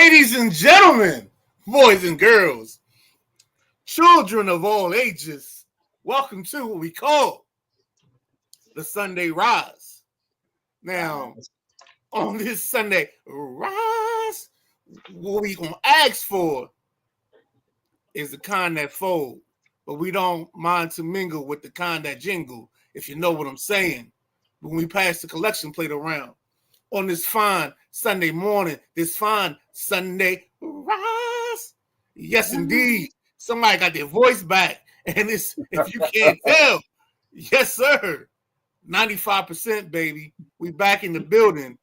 Ladies and gentlemen, boys and girls, children of all ages, welcome to what we call the Sunday Rise. Now, on this Sunday Rise, what we gonna ask for is the kind that fold, but we don't mind to mingle with the kind that jingle, if you know what I'm saying. When we pass the collection plate around on this fine Sunday morning, this fine Sunday Rise. Yes, indeed. Somebody got their voice back. And it's, if you can't tell, yes, sir. 95%, baby. We back in the building.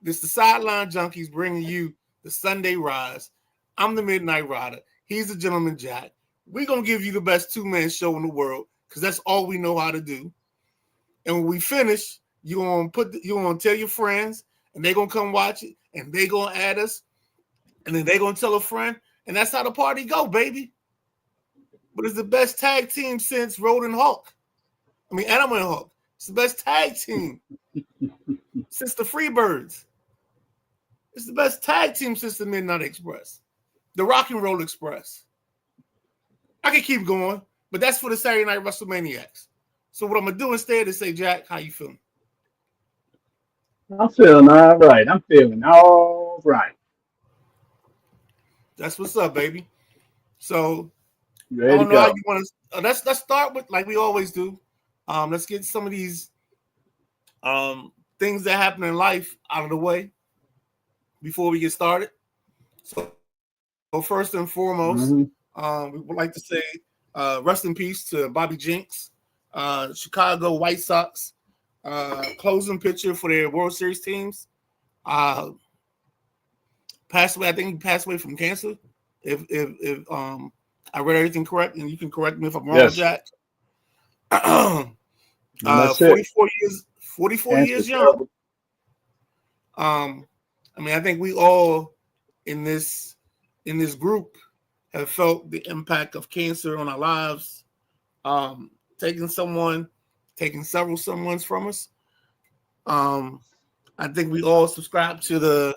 This the Sideline Junkies bringing you the Sunday Rise. I'm the Midnight Rider. He's the Gentleman Jack. We're going to give you the best two-man show in the world because that's all we know how to do. And when we finish, you're gonna tell your friends, and they're gonna come watch it, and they're gonna add us, and then they're gonna tell a friend, and that's how the party go, baby. But it's the best tag team since Animal and Hulk. It's the best tag team since the Freebirds. It's the best tag team since the Midnight Express, the Rock and Roll Express. I can keep going, but that's for the Saturday Night WrestleManiacs. So what I'm gonna do instead is say, Jack, how you feeling? I'm feeling all right. That's what's up, baby. So Ready I to don't know how go. you want to. Let's start with like we always do. Let's get some of these things that happen in life out of the way before we get started. So first and foremost, hmm we would like to say rest in peace to Bobby Jinks, Chicago White Sox closing pitcher for their World Series teams. Passed away. I think he passed away from cancer. If I read everything correct, and you can correct me if I'm wrong, Yes, Jack. and that's it. 44 years. 44 Cancer years young. trouble. I think we all in this group have felt the impact of cancer on our lives. Taking several someones from us. I think we all subscribe to the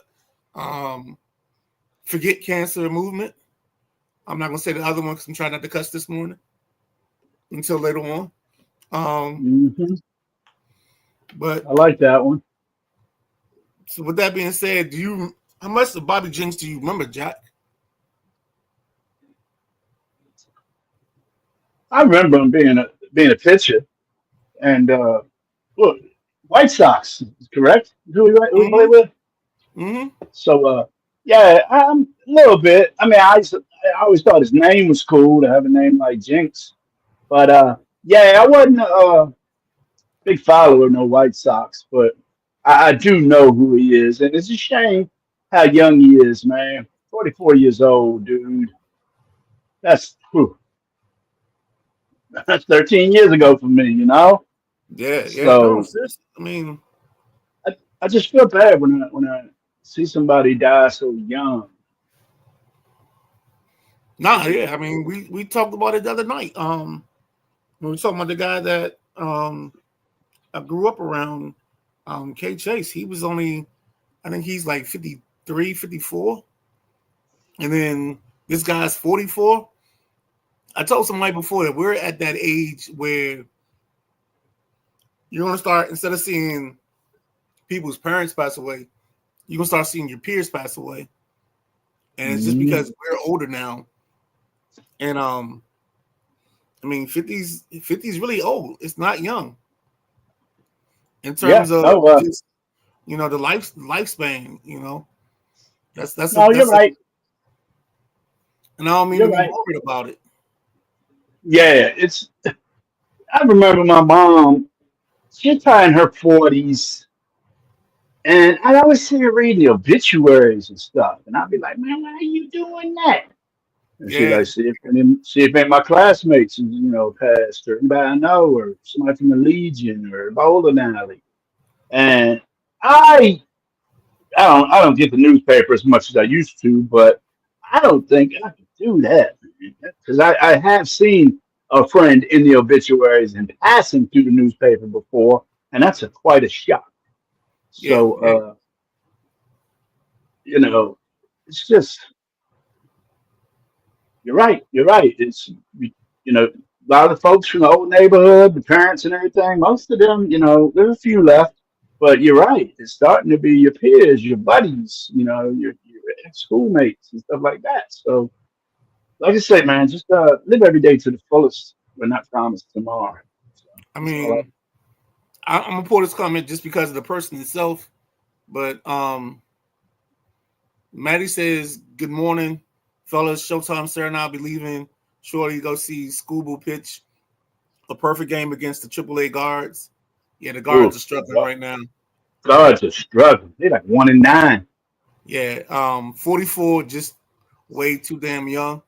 Forget Cancer movement. I'm not gonna say the other one because I'm trying not to cuss this morning until later on. hmm But I like that one. so with that being said, how much of Bobby Jinks do you remember, Jack? I remember him being a pitcher, and look, White Sox, correct? Who he played Mm-hmm. with? Mm-hmm. So yeah, I'm a little bit. I mean, I always thought his name was cool to have a name like Jinx, but yeah, I wasn't a big follower of no White Sox, but I do know who he is, and it's a shame how young he is, man. 44 years old, dude. Whew, that's 13 years ago for me, you know. Yeah. No, So seriously. I mean, I just feel bad when I see somebody die so young. nah, yeah. I mean, we talked about it the other night. When we were talking about the guy that I grew up around, K Chase. He was only, I think he's like 53, 54. And then this guy's 44. I told somebody before that we're at that age where you're going to start, instead of seeing people's parents pass away, you're going to start seeing your peers pass away. And it's just Mhm. because we're older now. And I mean, 50's really old. It's not young in Yeah, terms of no, just, the lifespan, no, you're that's a, right. and I don't mean to You're be right. morbid about it. Yeah, it's. I remember my mom. She's probably in her 40s, and I always see her reading the obituaries and stuff, and I'd be like, "Man, why are you doing that?" And she Yeah, like, see if any of my classmates, passed, or anybody I know, or somebody from the Legion or bowling alley. And I, I don't get the newspaper as much as I used to, but I don't think I could do that because I have seen a friend in the obituaries and passing through the newspaper before, and that's quite a shock. yeah, So, yeah. you know, it's just you're right. You're right. It's a lot of the folks from the old neighborhood, the parents and everything. Most of them, there's a few left, but you're right. It's starting to be your peers, your buddies, your schoolmates and stuff like that. So, like I say, man, just live every day to the fullest. We're not promised tomorrow. So I that's all. mean, I'm gonna pull this comment just because of the person itself, but Maddie says, "Good morning, fellas. Showtime, sir, and I'll be leaving. Shorty go see Scooble pitch a perfect game against the AAA guards. Yeah, the guards Ooh, are struggling right now. God's a struggle. They're like 1-9. Yeah, 44, just way too damn young.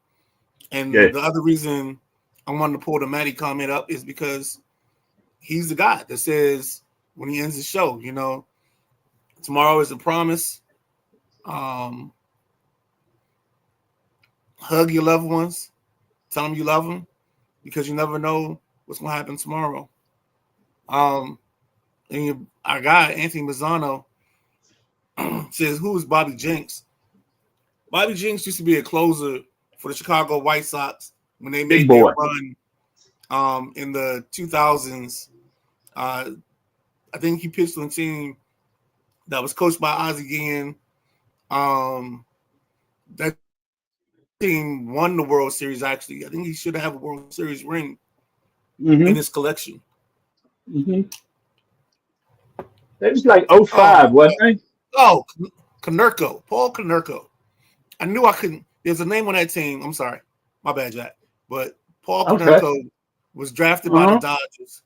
Yeah, And the other reason I wanted to pull the Maddie comment up is because he's the guy that says when he ends the show, tomorrow is a promise. Um, hug your loved ones, tell them you love them, because you never know what's going to happen tomorrow. And our guy Anthony Mazzano says, "Who is Bobby Jenks?" Bobby Jenks used to be a closer for the Chicago White Sox when they big made their boy. run in the 2000s. Uh, I think he pitched on a team that was coached by Ozzie Guillen. That team won the World Series, actually. I think he should have a World Series ring in hmm his collection. hmm They was like Oh, '05, wasn't they? oh, Konerko, Paul Konerko. I knew I couldn't. There's a name on that team. I'm sorry. My bad, Jack. But Paul Okay. Konerko was drafted by the Uh-huh. Dodgers,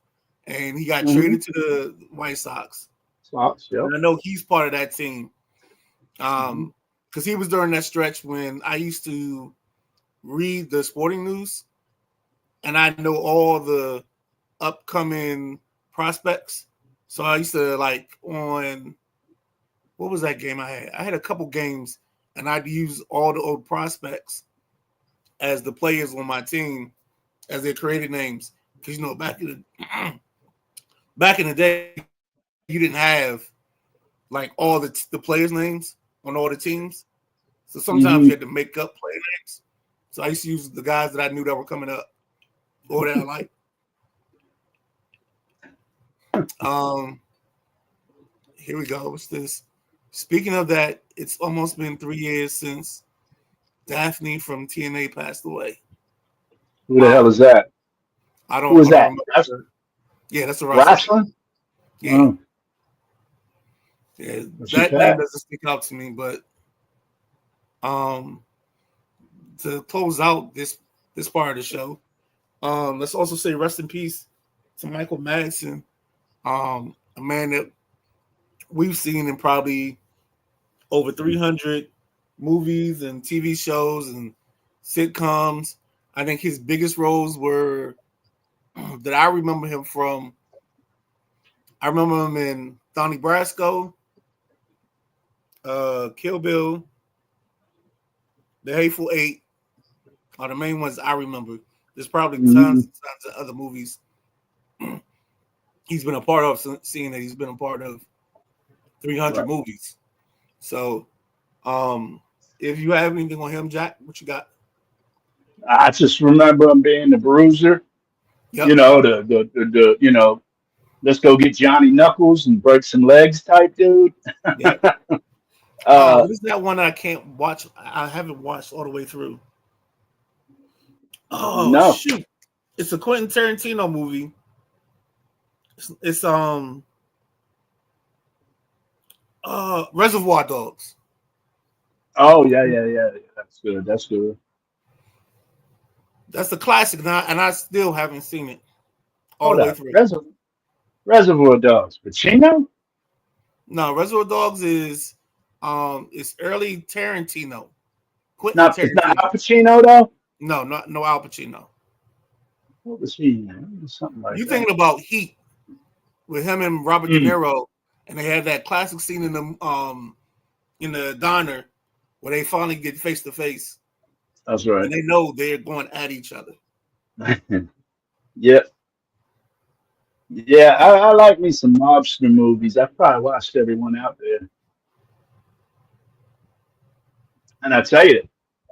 and he got Mm-hmm. traded to the White Sox. Sox, yep. And I know he's part of that team. hmm Because he was during that stretch when I used to read the sporting news, and I know all the upcoming prospects. So I used to like on what was that game I had? I had a couple games, and I'd use all the old prospects as the players on my team as their created names. Because back in the day, you didn't have like all the players' names on all the teams. So sometimes you had hmm to make up player names. So I used to use the guys that I knew that were coming up or that I liked. Um, here we go. What's this? Speaking of that, it's almost been 3 years since Daphne from TNA passed away. Who the hell Wow. is that? Who I is don't that? remember That's her. Yeah, that's a wrestler. wrestling. Yeah. Oh, Yeah. was she That name passed? doesn't stick out to me, but um to close out this part of the show, let's also say rest in peace to Michael Madsen, a man that we've seen in probably over 300 movies and TV shows and sitcoms. I think his biggest roles were that I remember him from. I remember him in Donnie Brasco, Kill Bill, The Hateful Eight are the main ones I remember. There's probably tons hmm and tons of other movies he's been a part of, seeing that he's been a part of 300 Right. movies. So, um, if you have anything on him, Jack, what you got? I just remember him being the bruiser. Yep. Let's go get Johnny Knuckles and break some legs type dude. Yep. uh, What is that one that I can't watch? I haven't watched all the way through. Oh no. shoot! It's a Quentin Tarantino movie. It's Reservoir Dogs. Oh yeah. That's good. That's good. That's the classic now, and I still haven't seen it all the Hold way up. through. Reservoir Dogs. Pacino? No, Reservoir Dogs is it's early Tarantino. Quentin Not. It's not Tarantino. Al Pacino though. No, no Al Pacino. What was he in? Something like You that. thinking about Heat with him and Robert De Mm, Niro, and they had that classic scene in the diner where they finally get face to face, that's right. and they know they're going at each other. Yep. Yeah, I like me some mobster movies. I probably watched everyone out there. And I tell you,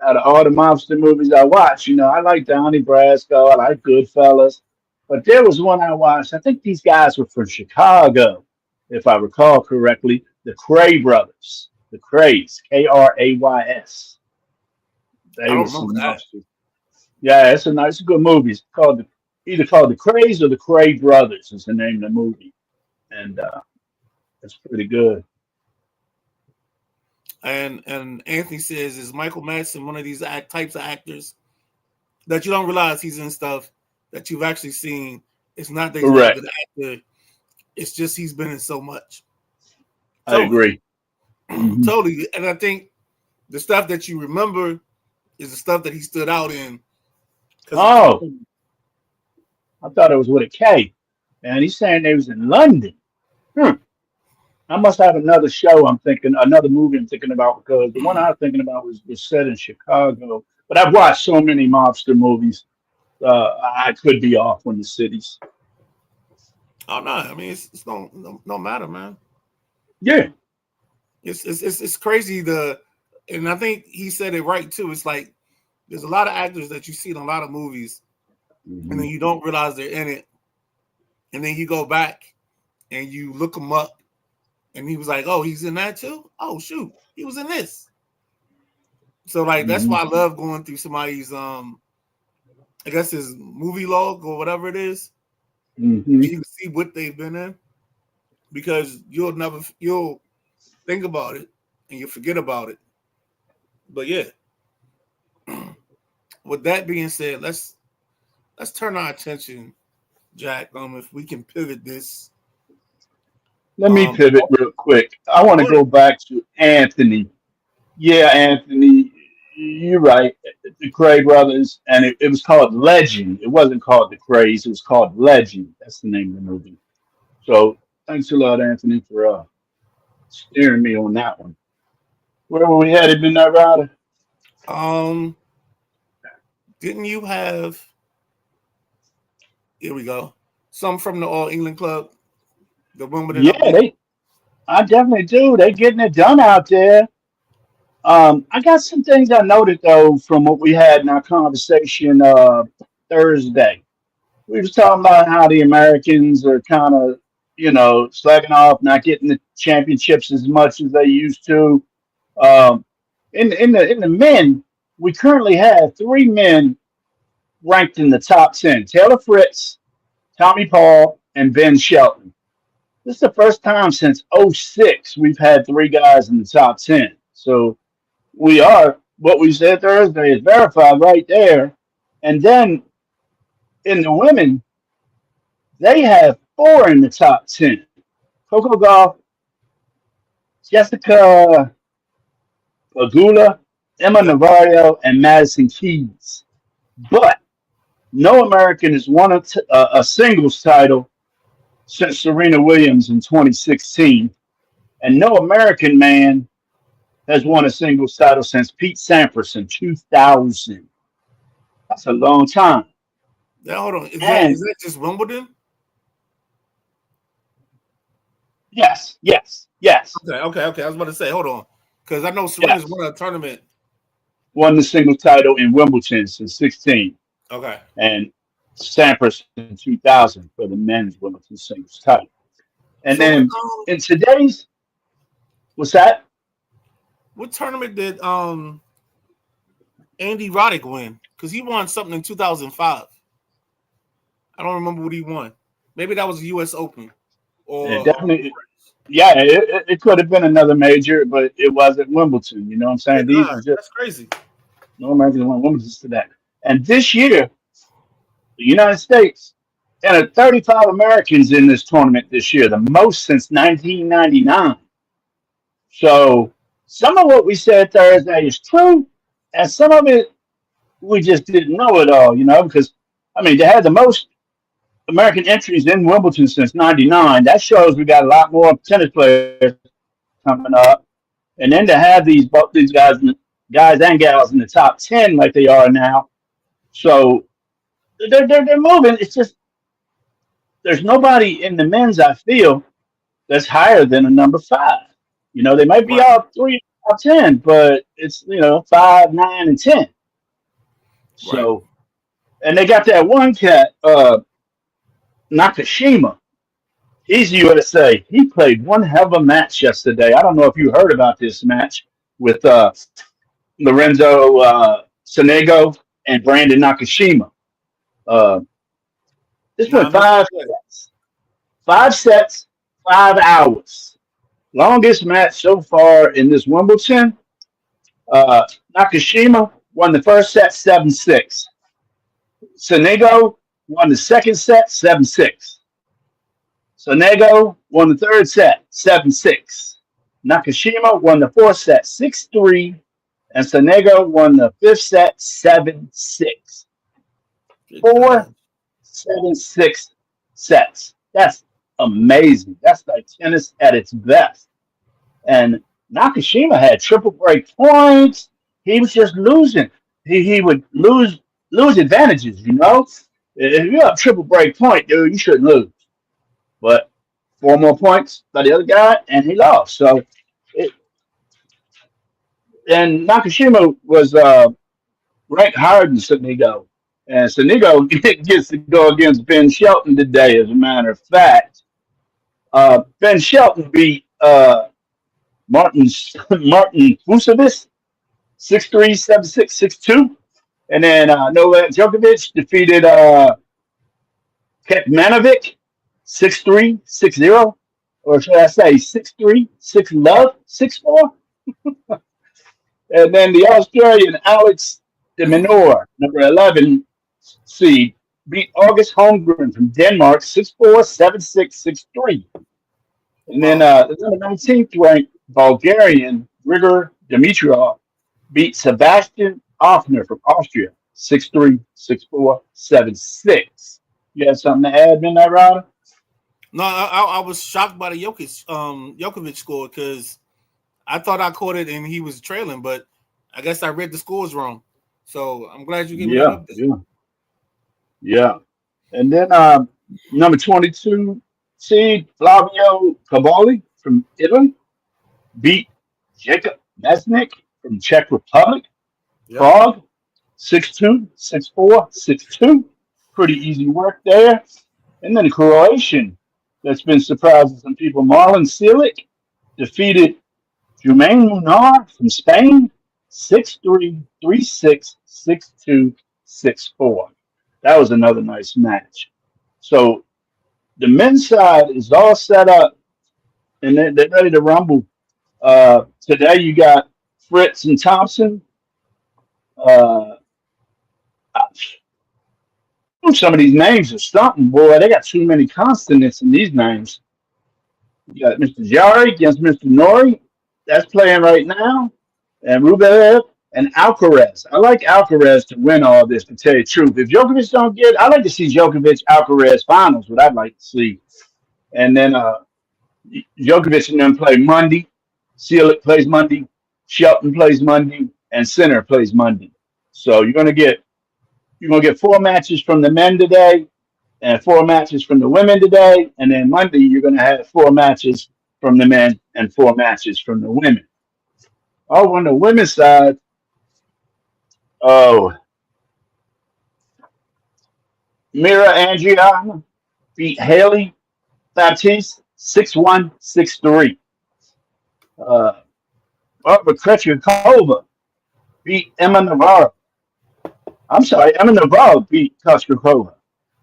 out of all the mobster movies I watch, I like Donnie Brasco, I like Goodfellas, but there was one I watched. I think these guys were from Chicago, if I recall correctly. The Cray brothers, the Crays, Krays. I They don't were remember some that. mobsters. Yeah, it's a good movie. It's either called the Crays or the Cray brothers is the name of the movie, and it's pretty good. And Anthony says, is Michael Madsen one of these types of actors that you don't realize he's in stuff that you've actually seen? It's not that he's not a Correct. good actor. It's just he's been in so much. I Totally. agree. Hmm. Totally. And I think the stuff that you remember is the stuff that he stood out in. Oh, I thought it was with a K. And he's saying they was in London. Hmm. I must have another movie I'm thinking about because the one I was thinking about was set in Chicago. But I've watched so many mobster movies. I could be off on the cities. Oh no, I mean it's no matter, man. Yeah. It's crazy and I think he said it right too. It's like there's a lot of actors that you see in a lot of movies, and Hmm. then you don't realize they're in it, and then you go back and you look them up, and he was like, "Oh, he's in that too. Oh shoot, he was in this." So like that's Hmm. why I love going through somebody's I guess his movie log or whatever it is, Hmm. and you can see what they've been in because you'll think about it and you forget about it. But yeah, with that being said, let's turn our attention, Jack. If we can pivot this, Let me um, pivot real quick. I want to go ahead. go back to Anthony. Yeah, Anthony, you're right. The Cray brothers, and it was called Legend. It wasn't called The Crays. It was called Legend. That's the name of the movie. So thanks a lot, Anthony, for steering me on that one. Where were we headed, Midnight Rider? Um, didn't you have? Here we go. Some from the All England Club, the Wimbledon Yeah, update. I definitely do. They getting it done out there. I got some things I noted though from what we had in our conversation Thursday. We was talking about how the Americans are kind of, slacking off, not getting the championships as much as they used to. Um, in the men, we currently have three men ranked in the top 10: Taylor Fritz, Tommy Paul, and Ben Shelton. This is the first time since '06 we've had three guys in the top 10. So we are what we said Thursday is verified right there. And then in the women, they have four in the top 10: Coco Gauff, Jessica Pagula, Emma Yep. Navarro, and Madison Keys. But no American has won a singles title since Serena Williams in 2016. And no American man has won a singles title since Pete Sampras in 2000. That's a long time. Now hold on. Is And that just Wimbledon? yes, yes, yes, Okay. I was about to say, hold on, because I know Serena's yes. won a tournament. Won the singles title in Wimbledon since 16. Okay. And Sampras in 2000 for the men's Wimbledon singles title. And So what then in today's, what's that? what tournament did Andy Roddick win? Because he won something in 2005. I don't remember what he won. Maybe that was the U.S. Open It or definitely, yeah, it could have been another major, but it wasn't Wimbledon. You know what I'm yeah, saying? These God, are just that's crazy. no Americans won Wimbledon to that. And this year, the United States entered 35 Americans in this tournament this year, the most since 1999. So some of what we said Thursday is true, and some of it we just didn't know it all, because I mean they had the most American entries in Wimbledon since '99. That shows we got a lot more tennis players coming up, and then to have both these guys and gals in the top 10 like they are now, so they're moving. It's just there's nobody in the men's I feel that's higher than a number five. They might be Right. all three. top 10, but it's 5, 9, and 10. Right. So, and they got that one cat, Nakashima. He's USA. He played one hell of a match yesterday. I don't know if you heard about this match with Lorenzo Sonego and Brandon Nakashima. Uh, this No, I went know. 5 sets. 5 sets, 5 hours. Longest match so far in this Wimbledon. Uh, Nakashima won the first set 7-6. Sonego won the second set 7-6. Sonego won the third set 7-6. Nakashima won the fourth set 6-3. And Sonego won the fifth set 7-6. Good Four God. 7-6 sets. That's amazing. That's like tennis at its best. And Nakashima had triple break points. He was just losing. He would lose advantages, you know? If you have triple break point, dude, you shouldn't lose. But 4 more points by the other guy, and he lost. So, it, and Nakashima was ranked higher than Sonigo. And Sonigo gets to go against Ben Shelton today, as a matter of fact. Ben Shelton beat Martin Martin Fucsovics 6-3, 7-6, 6-2. And then Novak Djokovic defeated Kekmanovic 6-3, 6-0. Or should I say 6-3, 6-love, 6-4? And then the Australian Alex de Minaur, number 11 seed, beat August Holmgren from Denmark 6-4, 7-6, 6-3. And then Wow. the number 19th ranked Bulgarian Grigor Dimitrov beat Sebastian Offner from Austria 6-3, 6-4, 7-6. You have something to add, Midnight Rider? No, I was shocked by the Djokovic score because I thought I caught it and he was trailing, but I guess I read the scores wrong. So I'm glad you gave me that Yeah, update. yeah, yeah. And then number 22 seed Flavio Cavalli from Italy beat Jacob Mesnik from Czech Republic, Yep. Prague 6-2, 6-4, 6-2. Pretty easy work there. And then the Croatian that's been surprising some people, Marlon Cilic, defeated Jermaine Munar from Spain 6-3, 3-6, 6-2, 6-4. That was another nice match. So the men's side is all set up and they're ready to rumble. Today you got Fritz and Thompson. Uh, some of these names are something, boy. They got too many consonants in these names. You got Mr. Jari against Mr. Nori. That's playing right now. And Rublev and Alcaraz. I like Alcaraz to win all this, to tell you the truth. If Djokovic don't get, I like to see Djokovic Alcaraz finals, what I'd like to see. And then Djokovic and them play Monday. Cilic plays Monday. Shelton plays Monday. And Sinner plays Monday. So you're gonna get 4 matches from the men today, and 4 matches from the women today, and then Monday you're gonna have 4 matches from the men and 4 matches from the women. Oh, on the women's side, oh, Mira Andriana beat Haley Baptiste 6-1, 6-3. Barbara Krejcikova beat Emma Navarro. I'm sorry, Emma Navarro beat Koskakova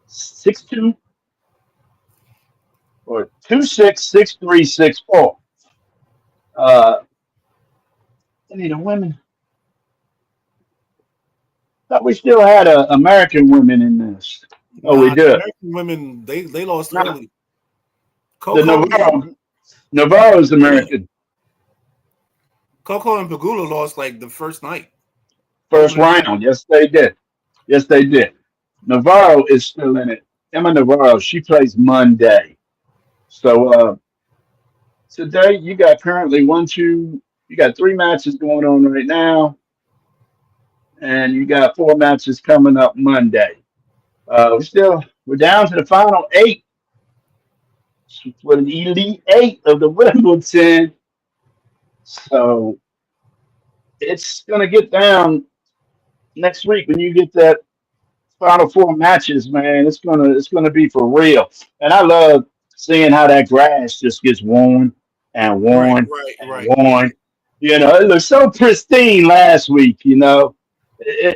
6-2 or 2-6, 6-3, 6-4. Any of the women. Thought we still had American women in this. Oh, we Nah, the did. American women they lost Nah, early. the Coco and Navarro's yeah, American. Coco and Pagula lost like the first night. First Opening night. round. Yes, they did. Yes, they did. Navarro is still in it. Emma Navarro, she plays Monday. So today you got currently you got 3 matches going on right now, and you got 4 matches coming up Monday. We're down to the final 8 for the Elite 8 of the Wimbledon. So it's gonna get down next week when you get that Final Four matches, man. It's gonna be for real. And I love seeing how that grass just gets worn and Right, worn right, and right, worn. It looked so pristine last week.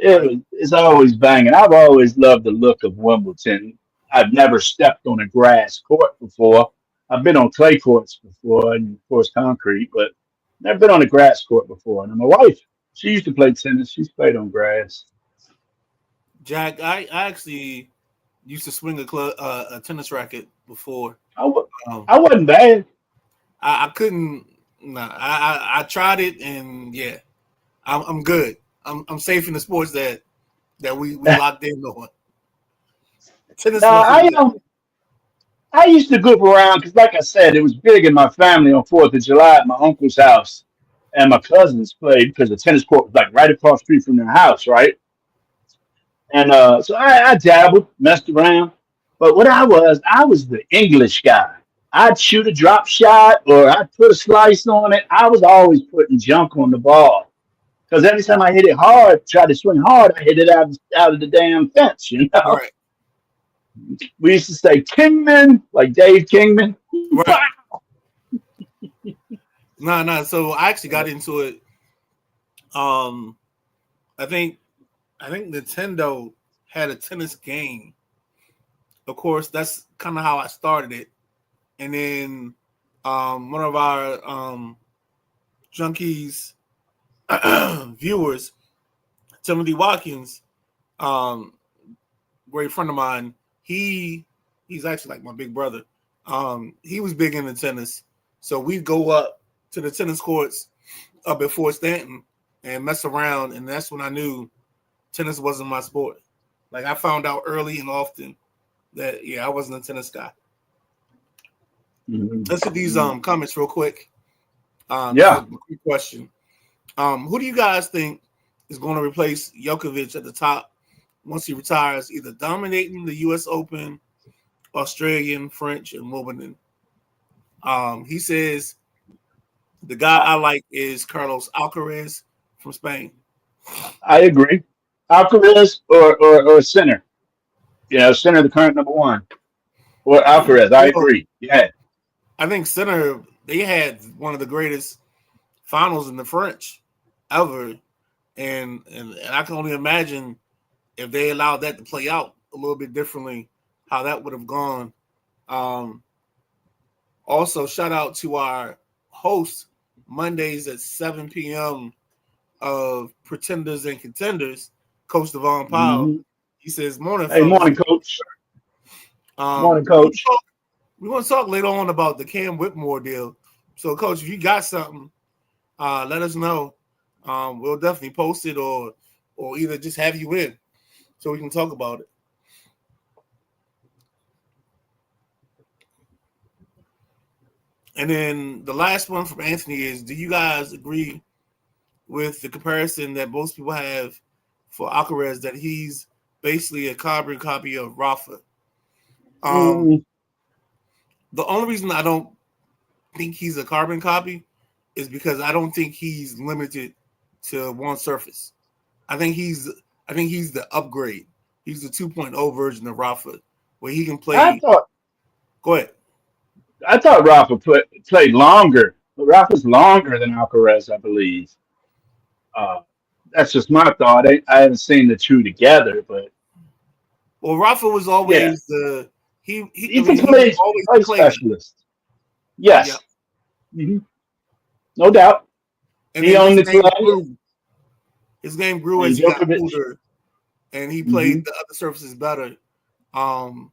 right. It's always banging. I've always loved the look of Wimbledon. I've never stepped on a grass court before. I've been on clay courts before, and of course concrete, but never been on a grass court before. And my wife, she used to play tennis. She's played on grass. Jack, I actually used to swing a tennis racket before. I, wa- Um, I wasn't bad. I couldn't. Nah, I tried it, and yeah, I'm good. I'm safe in the sports that we locked in on. Tennis Now wasn't. I used to goof around because, like I said, it was big in my family on Fourth of July at my uncle's house, and my cousins played because the tennis court was like right across the street from their house, right? And so I dabbled, messed around, but what I was the English guy. I'd shoot a drop shot or I'd put a slice on it. I was always putting junk on the ball because every time I hit it hard, tried to swing hard, I hit it out of the damn fence. Right, We used to say Kingman, like Dave Kingman. right. Nah. So I actually got into it. Um, I think Nintendo had a tennis game. Of course, that's kind of how I started it. And then one of our junkies viewers, Timothy Watkins, um, great friend of mine. He's actually like my big brother. He was big into tennis, so we'd go up to the tennis courts up at Fort Stanton and mess around, and that's when I knew tennis wasn't my sport. Like I found out early and often that I wasn't a tennis guy. Let's get these Mhm. comments real quick. This is a Yeah, quick question. Who do you guys think is going to replace Djokovic at the top once he retires, either dominating the U.S. Open, Australian, French, and Wimbledon? He says the guy I, I like is Carlos Alcaraz from Spain. I agree. Alcaraz or Sinner. Sinner, the current number one, or Alcaraz. I Well, agree. Yeah. I think Center they had one of the greatest finals in the French ever, and I can only imagine if they allowed that to play out a little bit differently, how that would have gone. Um, Also, shout out to our host Mondays at 7 p.m. of Pretenders and Contenders, Coach Devon Powell. hmm He says, "Morning, Hey, fellas. morning, coach. Morning, Um, coach. we're gonna talk later on about the Cam Whitmore deal. So, Coach, if you got something, let us know. We'll definitely post it or either just have you in so we can talk about it." And then the last one from Anthony is: do you guys agree with the comparison that most people have for Alcaraz that he's basically a carbon copy of Rafa? Um, Mm, the only reason I don't think he's a carbon copy is because I don't think he's limited to one surface. I think he's I think he's the upgrade. He's the 2.0 version of Rafa, where he can I play. thought Go ahead. I thought Rafa played longer. Rafa's longer than Alcaraz, I believe. Uh, that's just my thought. I haven't seen the two together, but Well, Rafa was yeah, always the he. I he's a mean, he was always the play clay guy. specialist. Yeah, Yes, hmm no doubt. and He then owned the clay, His game grew and as he got Djokovic. older, and he Hmm played the other surfaces better. Um,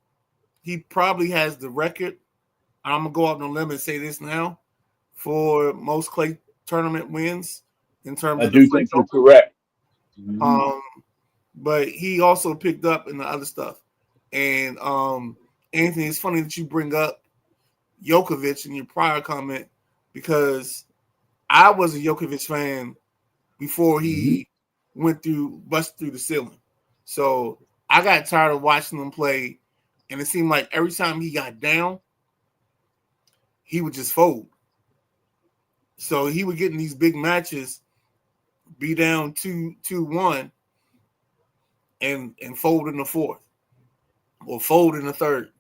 he probably has the record. I'm gonna go out on a limb and say this now for most clay tournament wins in terms I of the do French think you're Open. correct. Hmm Um, but he also picked up in the other stuff. And Anthony, it's funny that you bring up Djokovic in your prior comment because I was a Djokovic fan before hmm he busted through the ceiling. So I got tired of watching him play, and it seemed like every time he got down, he would just fold. So he would get in these big matches, be down 2-1 and fold in the fourth or fold in the third.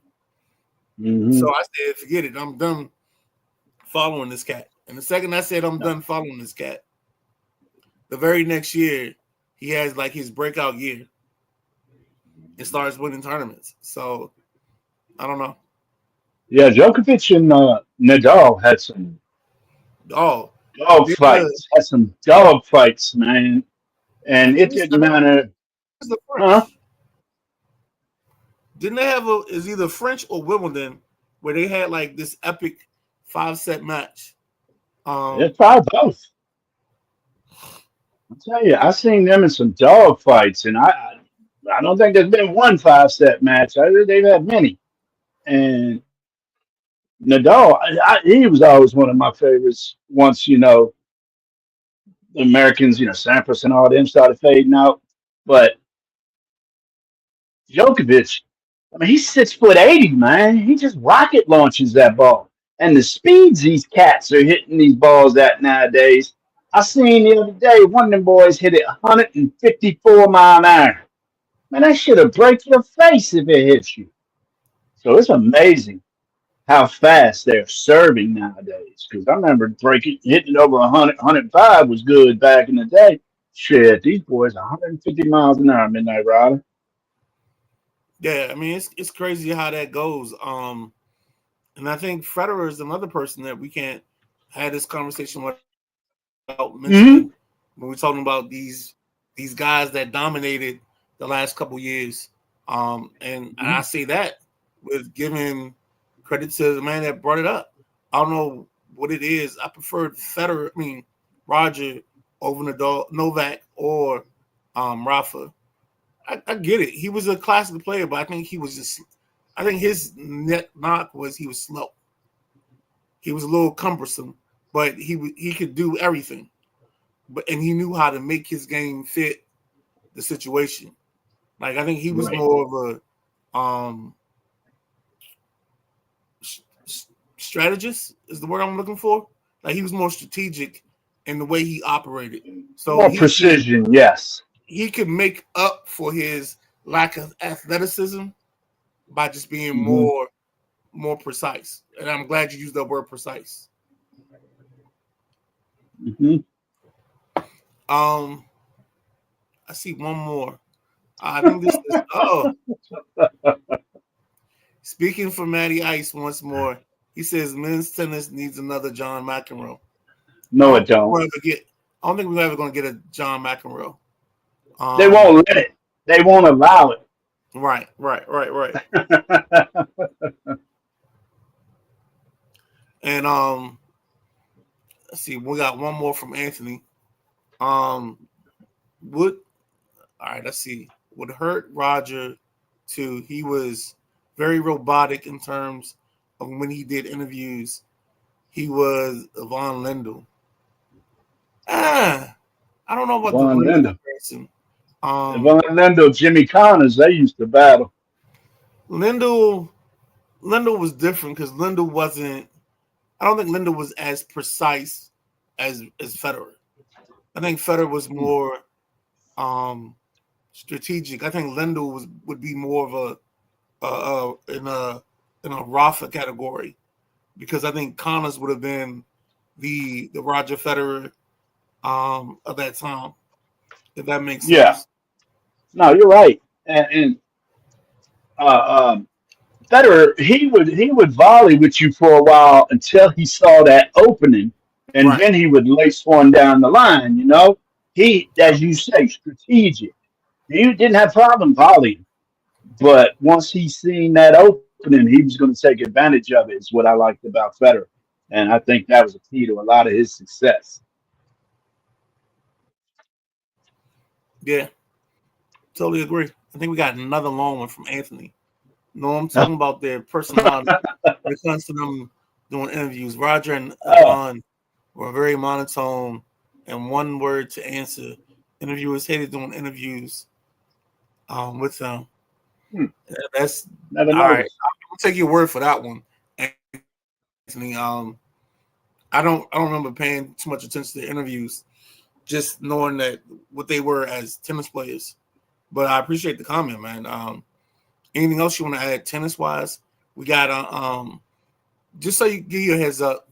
Mm-hmm. So I said, forget it. I'm done following this cat. And the second I said I'm done following this cat, the very next year he has like his breakout year and starts winning tournaments. So I don't know. Yeah, Djokovic and Nadal had some Oh, dog did fights. Had some dog fights, man. I And think it it's didn't matter. the Huh? French. Didn't they have is either French or Wimbledon where they had like this epic 5-set match? It's probably both. I tell you, I seen them in some dog fights, and I don't think there's been one 5-set match. They've had many. And Nadal, he was always one of my favorites. Once the Americans, Sampras and all them started fading out, but Djokovic, I mean, he's 6'80", man. He just rocket launches that ball, and the speeds these cats are hitting these balls at nowadays. I seen the other day one of them boys hit it 154-mile-an-hour. Man, that shit'll break your face if it hits you. So it's amazing how fast they're serving nowadays. Because I remember hitting it over 100, 105 was good back in the day. Shit, these boys 150 miles an hour, Midnight Rider. Yeah, I mean it's crazy how that goes. And I think Federer is another person that we can't have this conversation without Mm-hmm. mentioning when we're talking about these guys that dominated the last couple years. And I say that with giving credit to the man that brought it up. I don't know what it is. I preferred Roger over Nadal, Novak or Rafa. I get it. He was a classic player, but I think I think his net knock was he was slow. He was a little cumbersome, but he could do everything. And he knew how to make his game fit the situation. Like I think he was Right. more of a strategist is the word I'm looking for. Like he was more strategic in the way he operated. So More precision, yes. he could make up for his lack of athleticism by just being Mm-hmm. more precise. And I'm glad you used that word precise. Mm-hmm. I see one more. I think this is speaking for Matty Ice once more. He says men's tennis needs another John McEnroe. I No, don't it think don't. I don't think we're ever going to get a John McEnroe. They won't let it. They won't allow it. Right. And let's see, we got one more from Anthony. Would all right, let's see. Would hurt Roger too. He was very robotic in terms of when he did interviews. He was Von Lindell. I don't know about the Von Lindell Linder. comparison. Von Linder, Jimmy Connors, they used to battle. Lindell was different because Lindell wasn't. I don't think Lindell was as precise as Federer. I think Federer was more strategic. I think Lindell would be more of in a Rafa category because I think Connors would have been the Roger Federer of that time, if that makes Yeah. sense. No, you're right. And uh, um, Federer, he would volley with you for a while until he saw that opening, and Right. then he would lace one down the line. He, as you say, strategic. He didn't have problem volleying, but once he seen that opening, he was going to take advantage of it. Is what I liked about Federer, and I think that was a key to a lot of his success. Yeah, totally agree. I think we got another long one from Anthony. No, I'm talking about their personality when it comes to them doing interviews. Roger and Oh, Yvonne were very monotone and one word to answer. Interviewers hated doing interviews with them. hmm, That's never all right. noticed. I'll take your word for that one, Anthony. I don't remember paying too much attention to the interviews. just knowing that what they were as tennis players. But I appreciate the comment, man. Anything else you want to add tennis wise? We got just so you give you a heads up.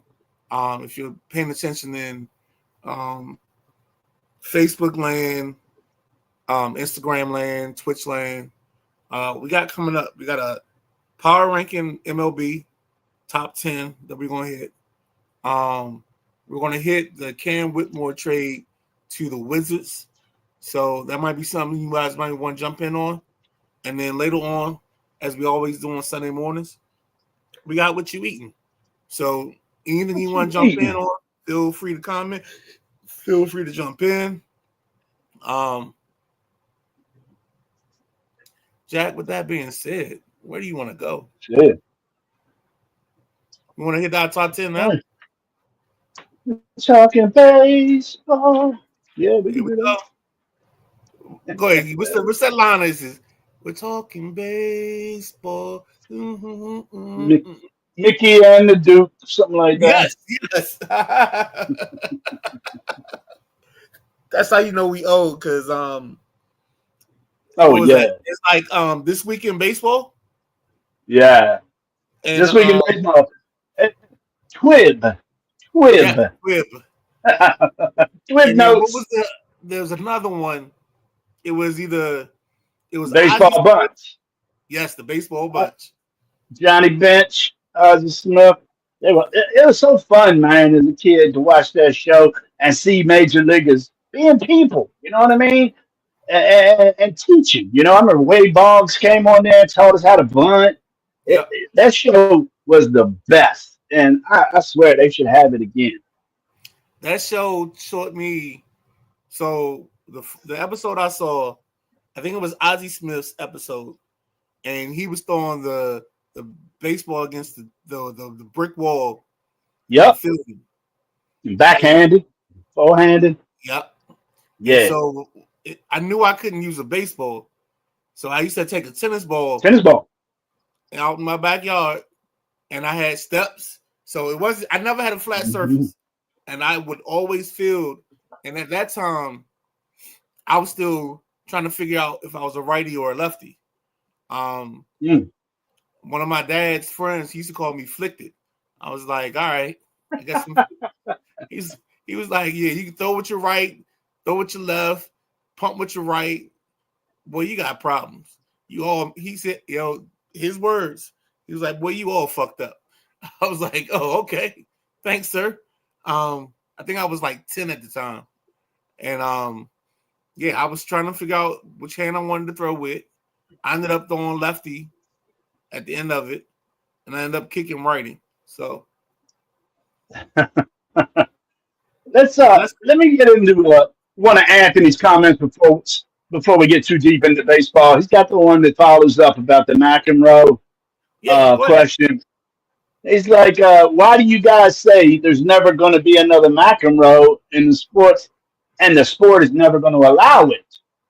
If you're paying attention in Facebook land, Instagram land, Twitch land, we got coming up. We got a power ranking MLB top 10 that we're gonna hit. We're gonna hit the Cam Whitmore trade to the Wizards. So that might be something you guys might want to jump in on. And then later on, as we always do on Sunday mornings, we got what you eating. So anything you want to jump in on, feel free to comment. Feel free to jump in. Jack, with that being said, where do you want to go? Shit. You want to hit that top 10 now? Talking baseball. Yeah, we Here can we do go. that. Go ahead. What's that line? Is we're talking baseball. Mickey and the Duke, something like that. Yes. That's how you know we old, because Oh yeah, yeah, it's like this week in baseball. yeah. And This week in baseball, Twib, yeah, Twib. Twib And then what was notes. there's another one. It was Baseball Ozzie Smith. bunch. Yes, the baseball bunch. Johnny Bench, Ozzie Smith. It was so fun, man, as a kid to watch that show and see major leaguers being people. You know what I mean? And teaching. You know, I remember Wade Boggs came on there and taught us how to bunt. Yep. That show was the best, and I swear they should have it again. That show taught me. So the episode I saw, I think it was Ozzie Smith's episode, and he was throwing the baseball against the brick wall. Yep. Philly. Backhanded, forehanded. Yep. Yeah. And so I knew I couldn't use a baseball, so I used to take a tennis ball out in my backyard, and I had steps. So it wasn't. I never had a flat surface, and I would always field. And at that time, I was still trying to figure out if I was a righty or a lefty. One of my dad's friends, he used to call me Flicked. I was like, all right, I guess he was like, yeah, you can throw with your right, throw with your left, pump with your right. Boy, you got problems. He said, his words. He was like, boy, you all fucked up. I was like, oh, okay. Thanks, sir. I think I was like 10 at the time. And I was trying to figure out which hand I wanted to throw with. I ended up throwing lefty at the end of it, and I ended up kicking righty. So let me get into one of Anthony's comments before we get too deep into baseball. He's got the one that follows up about the McEnroe question. He's like, why do you guys say there's never going to be another McEnroe in the sports, and the sport is never going to allow it?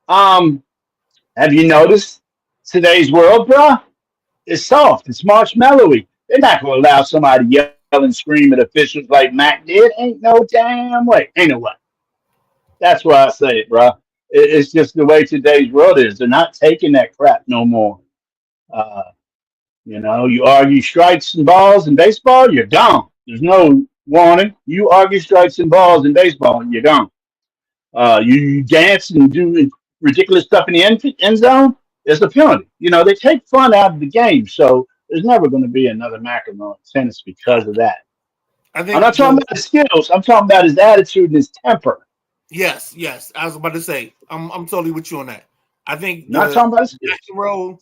Have you noticed today's world, bro? It's soft. It's marshmallowy. They're not going to allow somebody to yell and scream at officials like Mac did. Ain't no damn way. Ain't no way. That's why I say it, bro. It's just the way today's world is. They're not taking that crap no more. You argue strikes and balls in baseball, you're gone. There's no warning. You argue strikes and balls in baseball, you're gone. You dance and do ridiculous stuff in the end zone, it's a penalty. They take fun out of the game, so there's never going to be another McEnroe in tennis because of that. I'm not talking about his skills. I'm talking about his attitude and his temper. Yes. I was about to say, I'm totally with you on that. I think not talking about his skills. McEnroe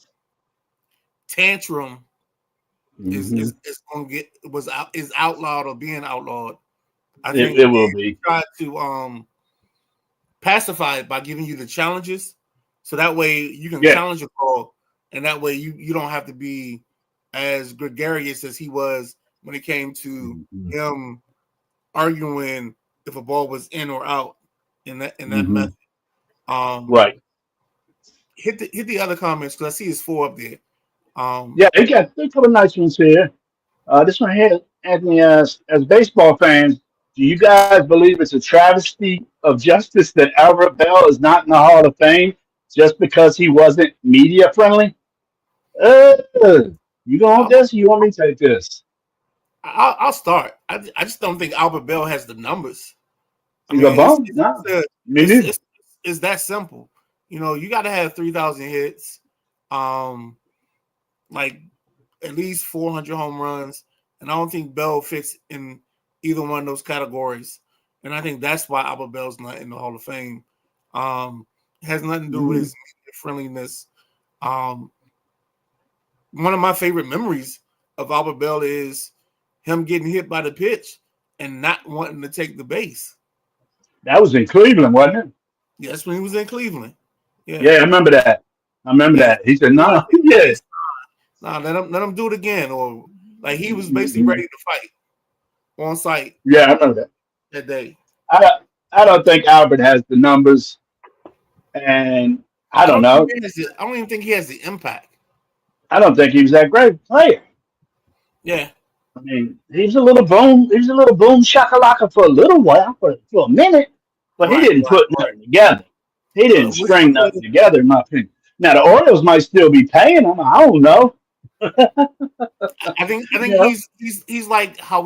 tantrum is outlawed or being outlawed. I think it will be. Try to pacify it by giving you the challenges, so that way you can challenge a call, and that way you don't have to be as gregarious as he was when it came to him arguing if a ball was in or out in that method. Right. Hit the other comments, because I see his 4 up there. They got a couple of nice ones here. This one here, Anthony, as baseball fans, Do you guys believe it's a travesty of justice that Albert Bell is not in the Hall of Fame just because he wasn't media friendly? Uh, you going with I'll, this? Or you want me to take this? I'll start. I just don't think Albert Bell has the numbers. I He's a mean, bum? No, me it's neither. it's it's that simple. You know, you got to have 3,000 hits, um, like at least 400 home runs, and I don't think Bell fits in either one of those categories. And I think that's why Albert Bell's not in the Hall of Fame. It has nothing to do with Mhm. his friendliness. Um, One of my favorite memories of Albert Bell is him getting hit by the pitch and not wanting to take the base. That was in Cleveland, wasn't it? Yes, when he was in Cleveland. Yeah, Yeah, I remember that. I remember yeah. that. He said, He wanted "No, to take the yeah, base. Nah, let him do it again. Or like he was basically Mhm. ready to fight on site Yeah, I remember that." that day. I don't think Albert has the numbers, and I I don't don't think know. he has I don't even think he has the impact. I don't think he was that great a player. Yeah. I mean, he was a little boom. He was a little boom shakalaka for a little while, for a minute, but he Right, didn't right, put right. nothing together. He didn't string nothing together, in my opinion. Now the Orioles might still be paying him. I don't know. I You think know, he's like how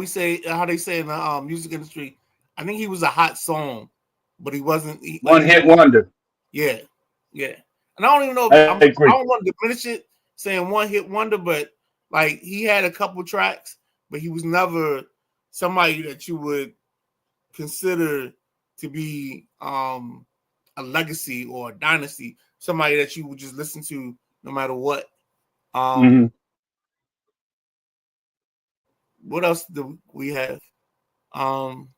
they say in the music industry. I think he was a hot song, but he wasn't like one he hit didn't. wonder. Yeah, yeah. And I don't even know if I I agree. don't want to diminish it saying one hit wonder, but like he had a couple tracks, but he was never somebody that you would consider to be a legacy or a dynasty, somebody that you would just listen to no matter what. Hmm. Um, what else do we have? Um,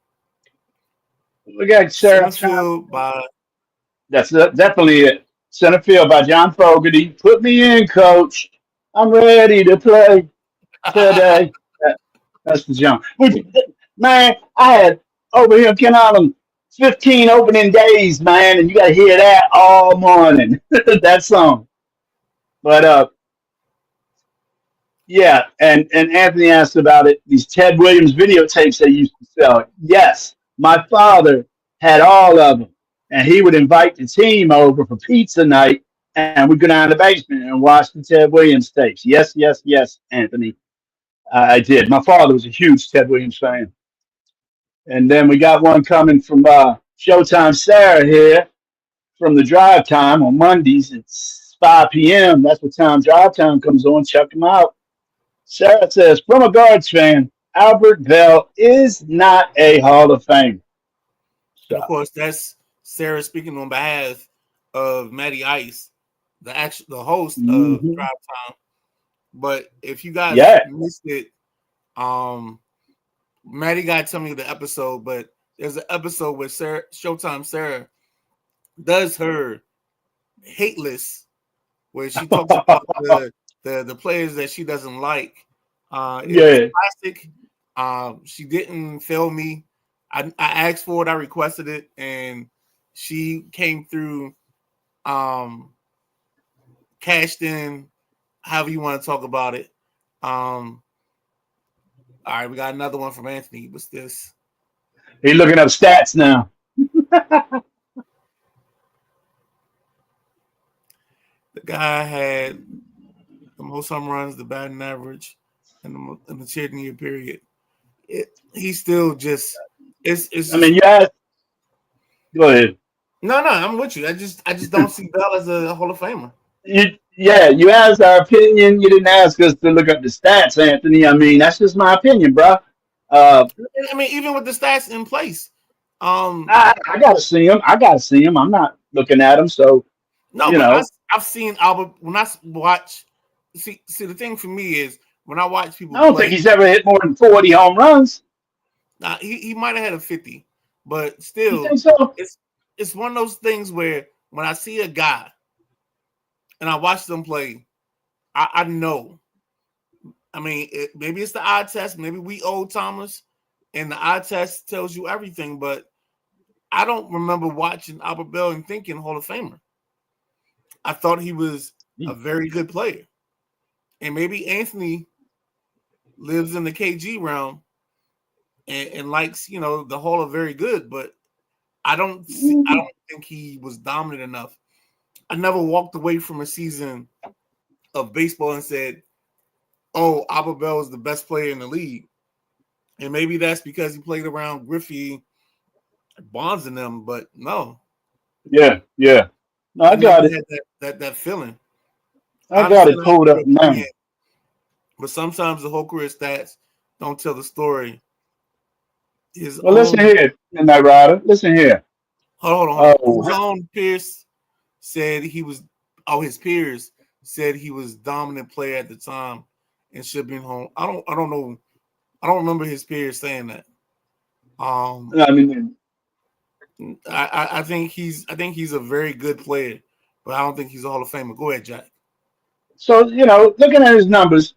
We got Sarah. Centerfield by That's definitely it. Center field by John Fogerty. Put me in, coach. I'm ready to play today. That, that's the jump. Man, I had over here in Ken Island 15 opening days, man, and you got to hear that all morning. That song. But yeah, and Anthony asked about it. These Ted Williams videotapes they used to sell. Yes, my father had all of them, and he would invite the team over for pizza night, and we'd go down to the basement and watch the Ted Williams tapes. Yes, yes, yes, Anthony, I did. My father was a huge Ted Williams fan, and then we got one coming from Showtime Sarah here from the Drive Time on Mondays. It's 5 p.m. That's what time Drive Time comes on. Check them out. Sarah says, from a Guards fan, Albert Bell is not a Hall of Fame. and So, of course that's Sarah speaking on behalf of Matty Ice, the host of mhm. Drive Time. But if you guys Yeah. missed it, um, Maddie got to tell me the episode, but there's an episode where Showtime Sarah does her hate list where she talks about the players that she doesn't like. It was Yeah. classic. She didn't fail me. I asked for it, I requested it, and she came through, um, cashed in, however you want to talk about it. Um, all right, we got another one from Anthony. What's this? He's looking up stats now. The guy had the most home runs, the batting average, and the 10-year period. He's still just it's I mean, just you asked, go ahead. no. I'm with you. I just don't see Bell as a Hall of Famer. Yeah, you asked our opinion. You didn't ask us to look up the stats, Anthony. I mean, that's just my opinion, bro. Uh, I mean, even with the stats in place, um, I got to see him. I got to see him. I'm not looking at him. So, no, you but know, I've seen Albert when I watch. See, the thing for me is when I watch people I don't think play. he's ever hit more than 40 home runs. Now he might have had a 50, but You still, think so? it's it's one of those things where when I see a guy and I watch them play, I know. I mean, maybe it's the eye test. Maybe we old Thomas, and the eye test tells you everything. But I don't remember watching Albert Bell and thinking Hall of Famer. I thought he was a very good player, and maybe Anthony lives in the KG realm. and likes, the Hall are very good, but I don't think he was dominant enough. I never walked away from a season of baseball and said, "Oh, Abba Bell is the best player in the league," and maybe that's because he played around Griffey, Bonds, and them. But no, Yeah. No, I I never got it. had that feeling. I I got it understand how pulled you're up a now. fan, but sometimes the whole career stats don't tell the story. His Well, listen own here, Midnight Rider. Listen here. hold on. Oh, His own Pierce said he was. Oh, his peers said he was dominant player at the time and should be home. I don't know. I don't remember his peers saying that. Um, I mean, I think he's a very good player, but I don't think he's a Hall of Famer. Go ahead, Jack. so looking at his numbers,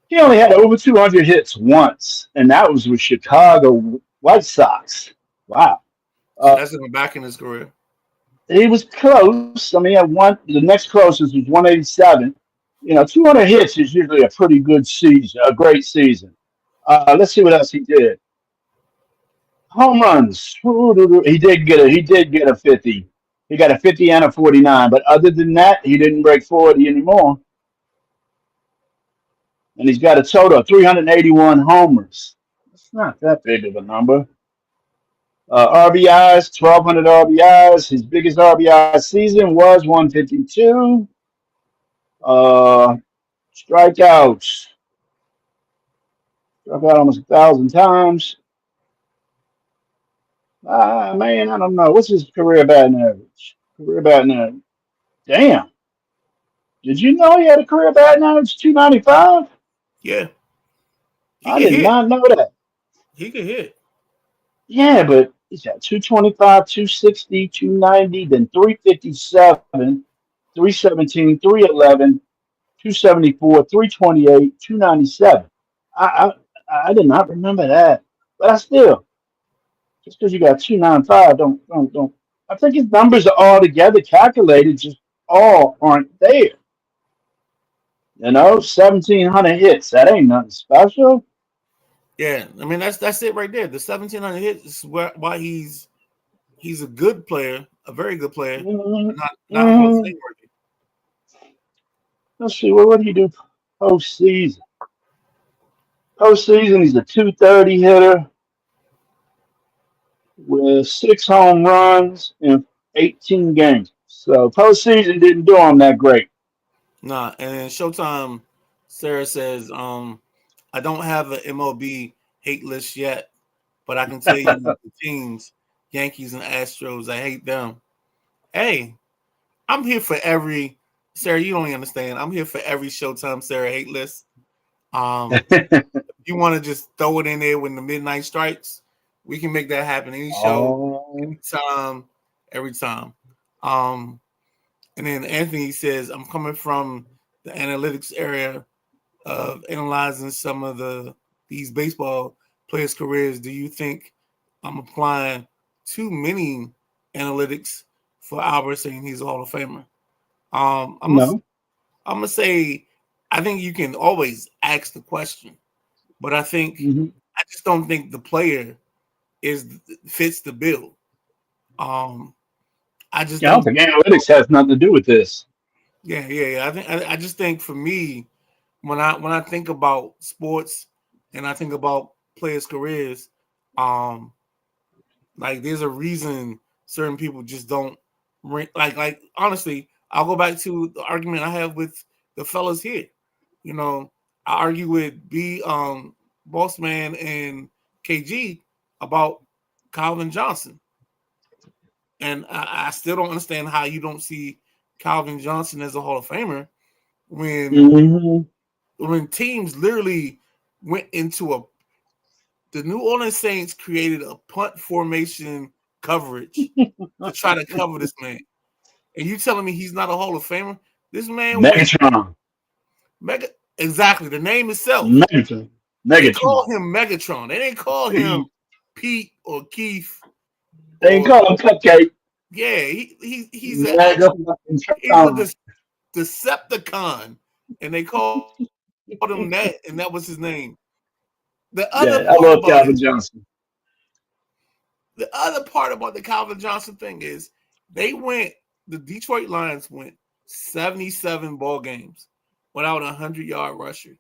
he only had over 200 hits once, and that was with Chicago White Sox. Wow. So Uh, that's in the back in his career. he was close. I mean, he had one. The next closest was 187. 200 hits is usually a pretty good season, a great season. Let's see what else he did. Home runs. He did get a 50. He got a 50 and a 49. But other than that, he didn't break 40 anymore. And he's got a total of 381 homers. It's not that big of a number. RBIs, 1,200 RBIs. His biggest RBI season was 152. Uh, strikeouts. Struck out almost 1,000 times. Man, I don't know. What's his career batting average? Career batting average. Damn. Did you know he had a career batting average 295? Yeah, he I can did hit. not know that. He can hit. Yeah, but he's got 225, 260, 290, then 357, 317, 311, 274, 328, 297. I did not remember that. But I still, just because you got 295, don't. I think his numbers are all together calculated, just all aren't there. 1,700 hits. That ain't nothing special. Yeah, I mean that's it right there. The 1,700 hits is why he's a good player, a very good player, hmm but not Hall of hmm Fame worthy. Let's see. What do you do postseason? Postseason, he's a 230 hitter with 6 home runs in 18 games. So postseason didn't do him that great. Nah, and Showtime, Sarah says, I don't have an MLB hate list yet, but I can tell you the teams, Yankees and Astros, I hate them. Hey, I'm here for every Sarah. You don't even understand. I'm here for every Showtime Sarah hate list. Um, you want to just throw it in there when the midnight strikes, we can make that happen. Any show, Oh, anytime, every time. Um, and then Anthony says, I'm coming from the analytics area of analyzing some of these baseball players' careers. Do you think I'm applying too many analytics for Albert saying he's a Hall of Famer? I'm gonna no. I'm gonna say I think you can always ask the question, but hmm I just don't think the player is fits the bill. Um, I just Yeah, I don't think think analytics has nothing to do with this. yeah. I just think for me, when I think about sports and I think about players' careers, um, like there's a reason certain people just don't like honestly, I'll go back to the argument I have with the fellas here. You know, I argue with Boss Man and KG about Calvin Johnson. And I still don't understand how you don't see Calvin Johnson as a Hall of Famer when hmm teams literally went into a the New Orleans Saints created a punt formation coverage to try to cover this man. And you telling me he's not a Hall of Famer? This man went Megatron. mega exactly the name itself. Megatron. They call Megatron. him Megatron. They didn't call him Pete or Keith They ain't or call him Cupcake. yeah. He's an actual he's a Megatron. Decepticon, and they called him that, and that was his name. The Yeah, other I part love about Calvin it, Johnson. the other part about the Calvin Johnson thing is the Detroit Lions went 77 ball games without a 100-yard rusher.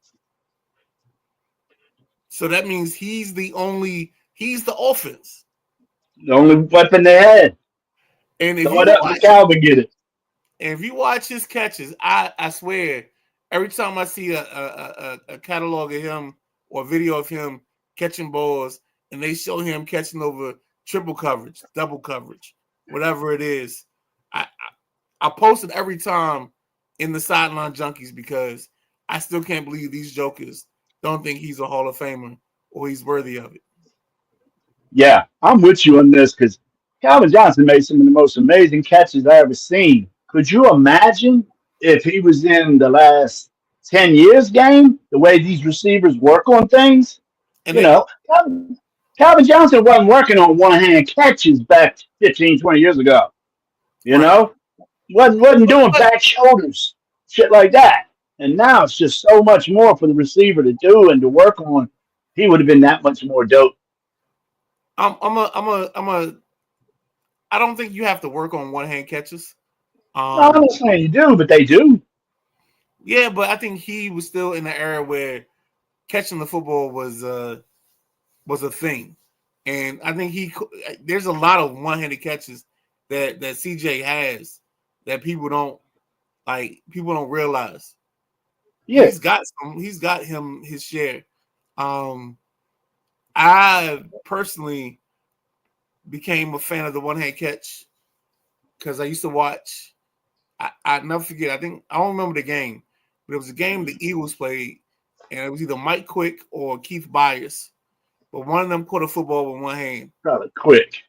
So that means he's the offense. The only weapon they had. And if Throw it you up and watch Calvin get it. his catches, I swear, every time I see a catalog of him or video of him catching balls, and they show him catching over triple coverage, double coverage, whatever it is, I I post it every time in the Sideline Junkies because I still can't believe these jokers don't think he's a Hall of Famer or he's worthy of it. Yeah, I'm with you on this because Calvin Johnson made some of the most amazing catches I ever seen. Could you imagine if he was in the last 10 years game, the way these receivers work on things? And You they know, Calvin Johnson wasn't working on one hand catches back 15, 20 years ago. You right, know, wasn't doing but back shoulders, shit like that. And now it's just so much more for the receiver to do and to work on. He would have been that much more dope. I'm a I don't think you have to work on one hand catches. No, I'm Um, not saying you do, but they do. yeah, but I think he was still in the era where catching the football was a thing, and I think there's a lot of one handed catches that CJ has that people don't realize. Yeah. He's got him his share. Um, I personally became a fan of the one hand catch because I used to watch. I never forget. I don't remember the game, but it was a game the Eagles played, and it was either Mike Quick or Keith Byers, but one of them caught a football with one hand. Probably quick.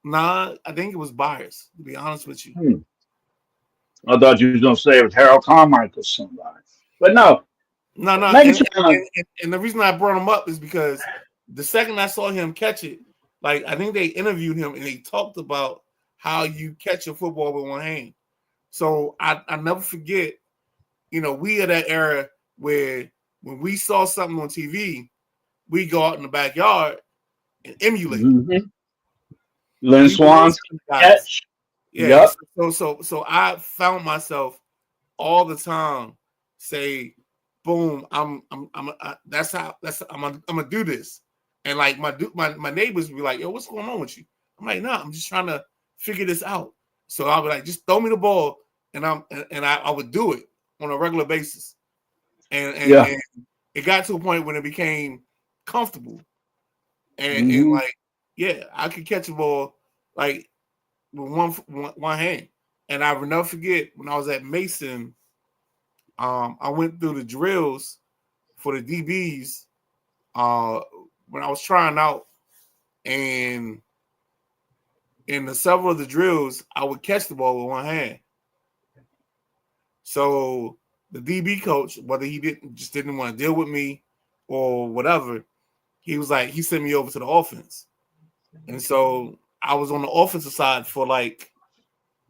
Nah, I think it was Byers. To be honest with you, Hmm. I thought you was gonna say it was Harold Carmichael or somebody. But no, no, Megatron. and the reason I brought him up is because the second I saw him catch it, like I think they interviewed him and they talked about how you catch a football with one hand. So I never forget, we are that era where when we saw something on TV, we go out in the backyard and emulate. Mm-hmm. Lynn We were those Swan's kind of guys. catch. Yeah. Yep. So I found myself all the time say, "Boom! I'm gonna do this." And like my neighbors would be like, "Yo, what's going on with you?" I'm like, "Nah, I'm just trying to figure this out." So I would like just throw me the ball, and I would do it on a regular basis, Yeah. and it got to a point when it became comfortable, and Mm-hmm. like yeah, I could catch a ball like with one hand. And I will never forget when I was at Mason, I went through the drills for the DBs when I was trying out, and in several of the drills, I would catch the ball with one hand. So the DB coach, whether he didn't want to deal with me or whatever, he sent me over to the offense, and so I was on the offensive side for like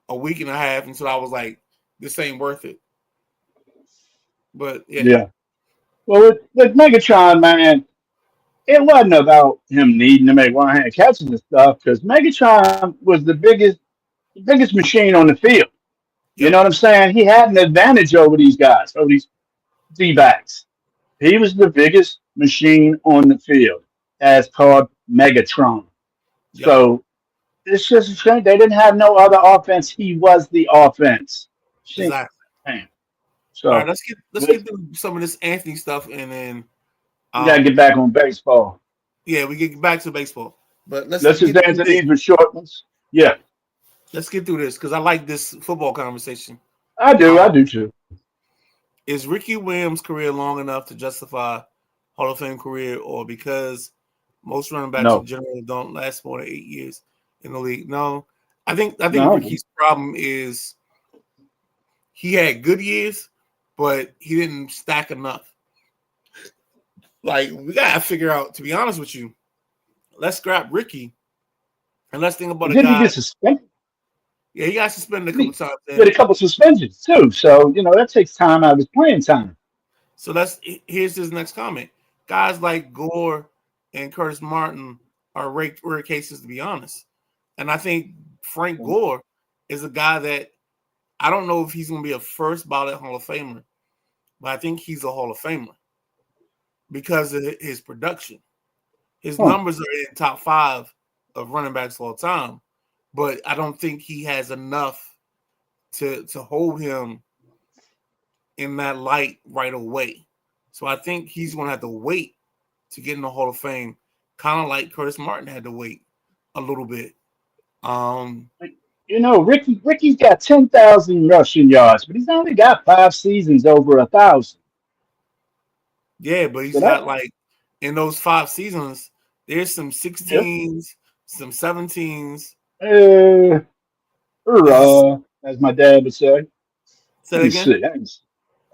a week and a half until I was like, this ain't worth it. But yeah, Yeah. Well, with Megatron, man, it wasn't about him needing to make one hand catches and stuff because Megatron was the biggest machine on the field. You know yep, what I'm saying? He had an advantage over these guys, over these D backs. He was the biggest machine on the field, as called Megatron. yep. So it's just a shame they didn't have no other offense. He was the offense. Shame. Exactly. All right, So let's get through some of this Anthony stuff, and then we got to um get back on baseball. yeah, we get back to baseball. But Let's just get through answer this. these with short ones. Yeah, Let's get through this because I like this football conversation. I do. I Um, do too. is Ricky Williams' career long enough to justify Hall of Fame career, or because most running backs in No, general don't last more than 8 years in the league? No, I think no. Ricky's problem is he had good years, but he didn't stack enough. Like we gotta figure out. To be honest with you, let's scrap Ricky and let's think about a Didn't he guy. get suspended? Yeah, he got suspended a couple He times. did And a couple suspensions too. So that takes time out of his playing time. so here's his next comment. Guys like Gore and Curtis Martin are rare cases, to be honest. And I think Frank Gore is a guy that I don't know if he's going to be a first ballot Hall of Famer, but I think he's a Hall of Famer because of his production. His numbers are in top 5 of running backs all time, but I don't think he has enough to hold him in that light right away. So I think he's going to have to wait to get in the Hall of Fame, kind of like Curtis Martin had to wait a little bit. Ricky's got 10,000 rushing yards, but he's only got 5 seasons over 1,000. Yeah, but he's So got like in those 5 seasons, there's some 16s, some 17s. As my dad would say. Say it again.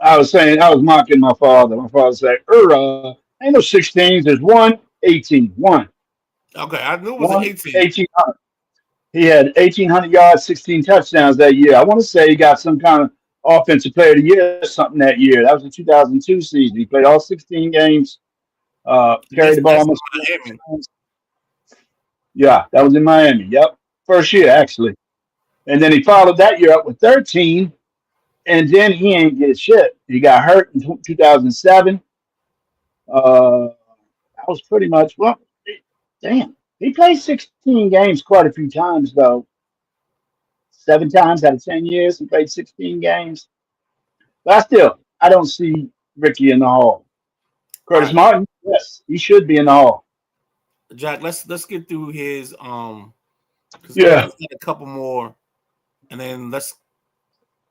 I was mocking my father. My father said, ain't no 16s. There's 18. One. Okay, I knew it was an 18. 1,800. He had 1,800 yards, 16 touchdowns that year. I want to say he got some kind of offensive player of the year or something that year. That was the 2002 season. He played all 16 games. Carried the ball almost. Miami. Yeah, that was in Miami. Yep. First year, actually. And then he followed that year up with 13. And then he ain't get shit. He got hurt in 2007. That was pretty much, damn. He played 16 games quite a few times, though. 7 times out of 10 years, he played 16 games. But I don't see Ricky in the Hall. Curtis Martin, yes, he should be in the Hall. Jack, let's get through his Yeah. Let's get a couple more, and then let's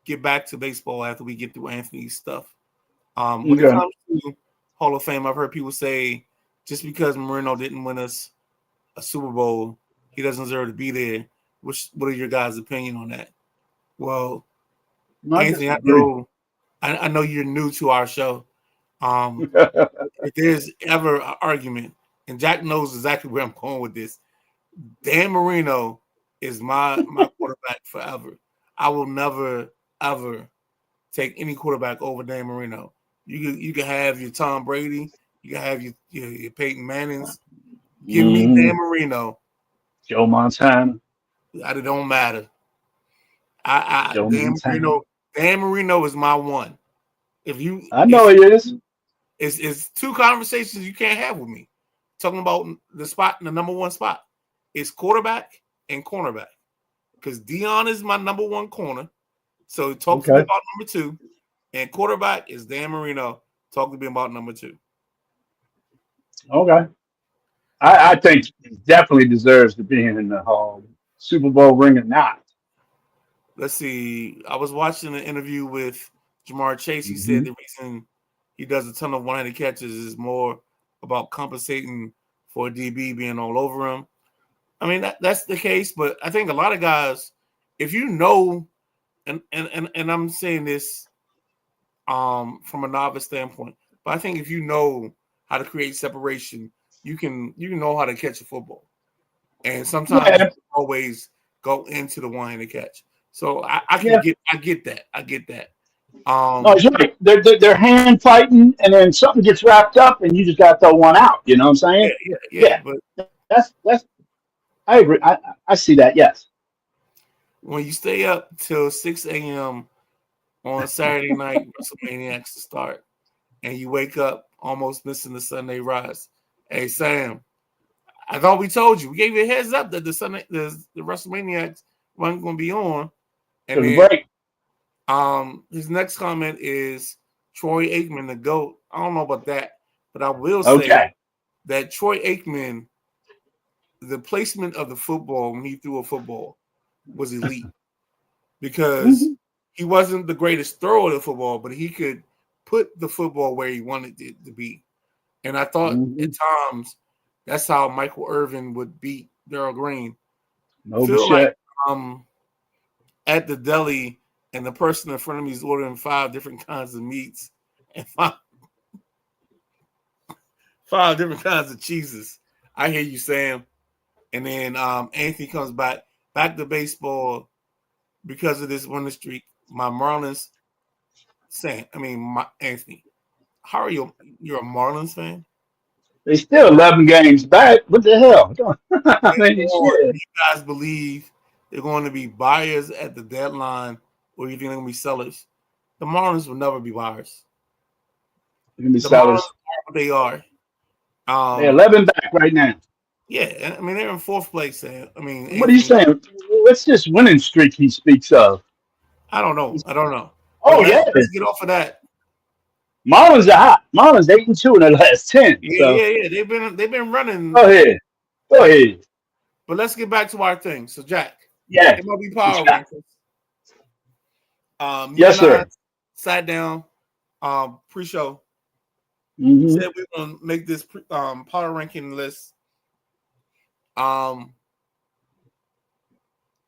get back to baseball after we get through Anthony's stuff. When it comes to Hall of Fame, I've heard people say just because Marino didn't win us a Super Bowl, he doesn't deserve to be there. What are your guys' opinion on that? Well, Anthony, I know you're new to our show. If there's ever an argument, and Jack knows exactly where I'm going with this, Dan Marino is my quarterback forever. I will never ever take any quarterback over Dan Marino. You can have your Tom Brady, you can have your Peyton Mannings. Give me Dan Marino. Joe Montana. It don't matter. Dan Marino is my one. I know he is. It's 2 conversations you can't have with me. Talking about the number 1 spot. It's quarterback and cornerback. Because Dion is my number 1 corner. So talk to me about number 2. And quarterback is Dan Marino. Talk to me about number 2. Okay. I think he definitely deserves to be in the Hall. Super Bowl ring or not. Let's see. I was watching an interview with Jamar Chase. He said the reason he does a ton of one-handed catches is more about compensating for a DB being all over him. I mean, that's the case, but I think a lot of guys, if you know, and I'm saying this from a novice standpoint, but I think if you know how to create separation, you can know how to catch a football. And sometimes you don't always go into the one-handed catch. So I get that. I get that. No, he's right. They're hand fighting, and then something gets wrapped up, and you just got to throw one out. You know what I'm saying? Yeah. But that's. I agree. I see that. Yes. When you stay up till 6 a.m. on Saturday night, WrestleManiacs to start, and you wake up almost missing the Sunday rise. Hey Sam, I thought we told you. We gave you a heads up that the WrestleManiacs wasn't going to be on. And then, his next comment is Troy Aikman, the GOAT. I don't know about that, but I will say that Troy Aikman, the placement of the football when he threw a football was elite because he wasn't the greatest thrower of the football, but he could put the football where he wanted it to be. And I thought at times that's how Michael Irvin would beat Darryl Green. Like at the deli and the person in front of me is ordering 5 different kinds of meats and 5 different kinds of cheeses. I hear you, Sam. And then Anthony comes back to baseball because of this winning streak. My Marlins, Anthony, how are you? You're a Marlins fan? They still 11 games back. What the hell? I mean, Or do shit. you guys believe they're going to be buyers at the deadline, or you think they're going to be sellers? The Marlins will never be buyers. They're gonna be The Marlins sellers. are what they are. They're 11 back right now. Yeah, I mean they're in fourth place. I mean What are you Anthony. saying? What's this winning streak he speaks of? I don't know. I don't know. But Oh yeah, let's get off of that. Marlins are hot. Marlins 8-2 in their last 10. Yeah, So yeah, yeah. They've been running. go ahead, go ahead. But let's get back to our thing. So Jack, Yeah, MLB what you Power got? Rankings. Me Yes, and I sir. sat down pre-show. Hmm. Said we are gonna make this power ranking list. Um,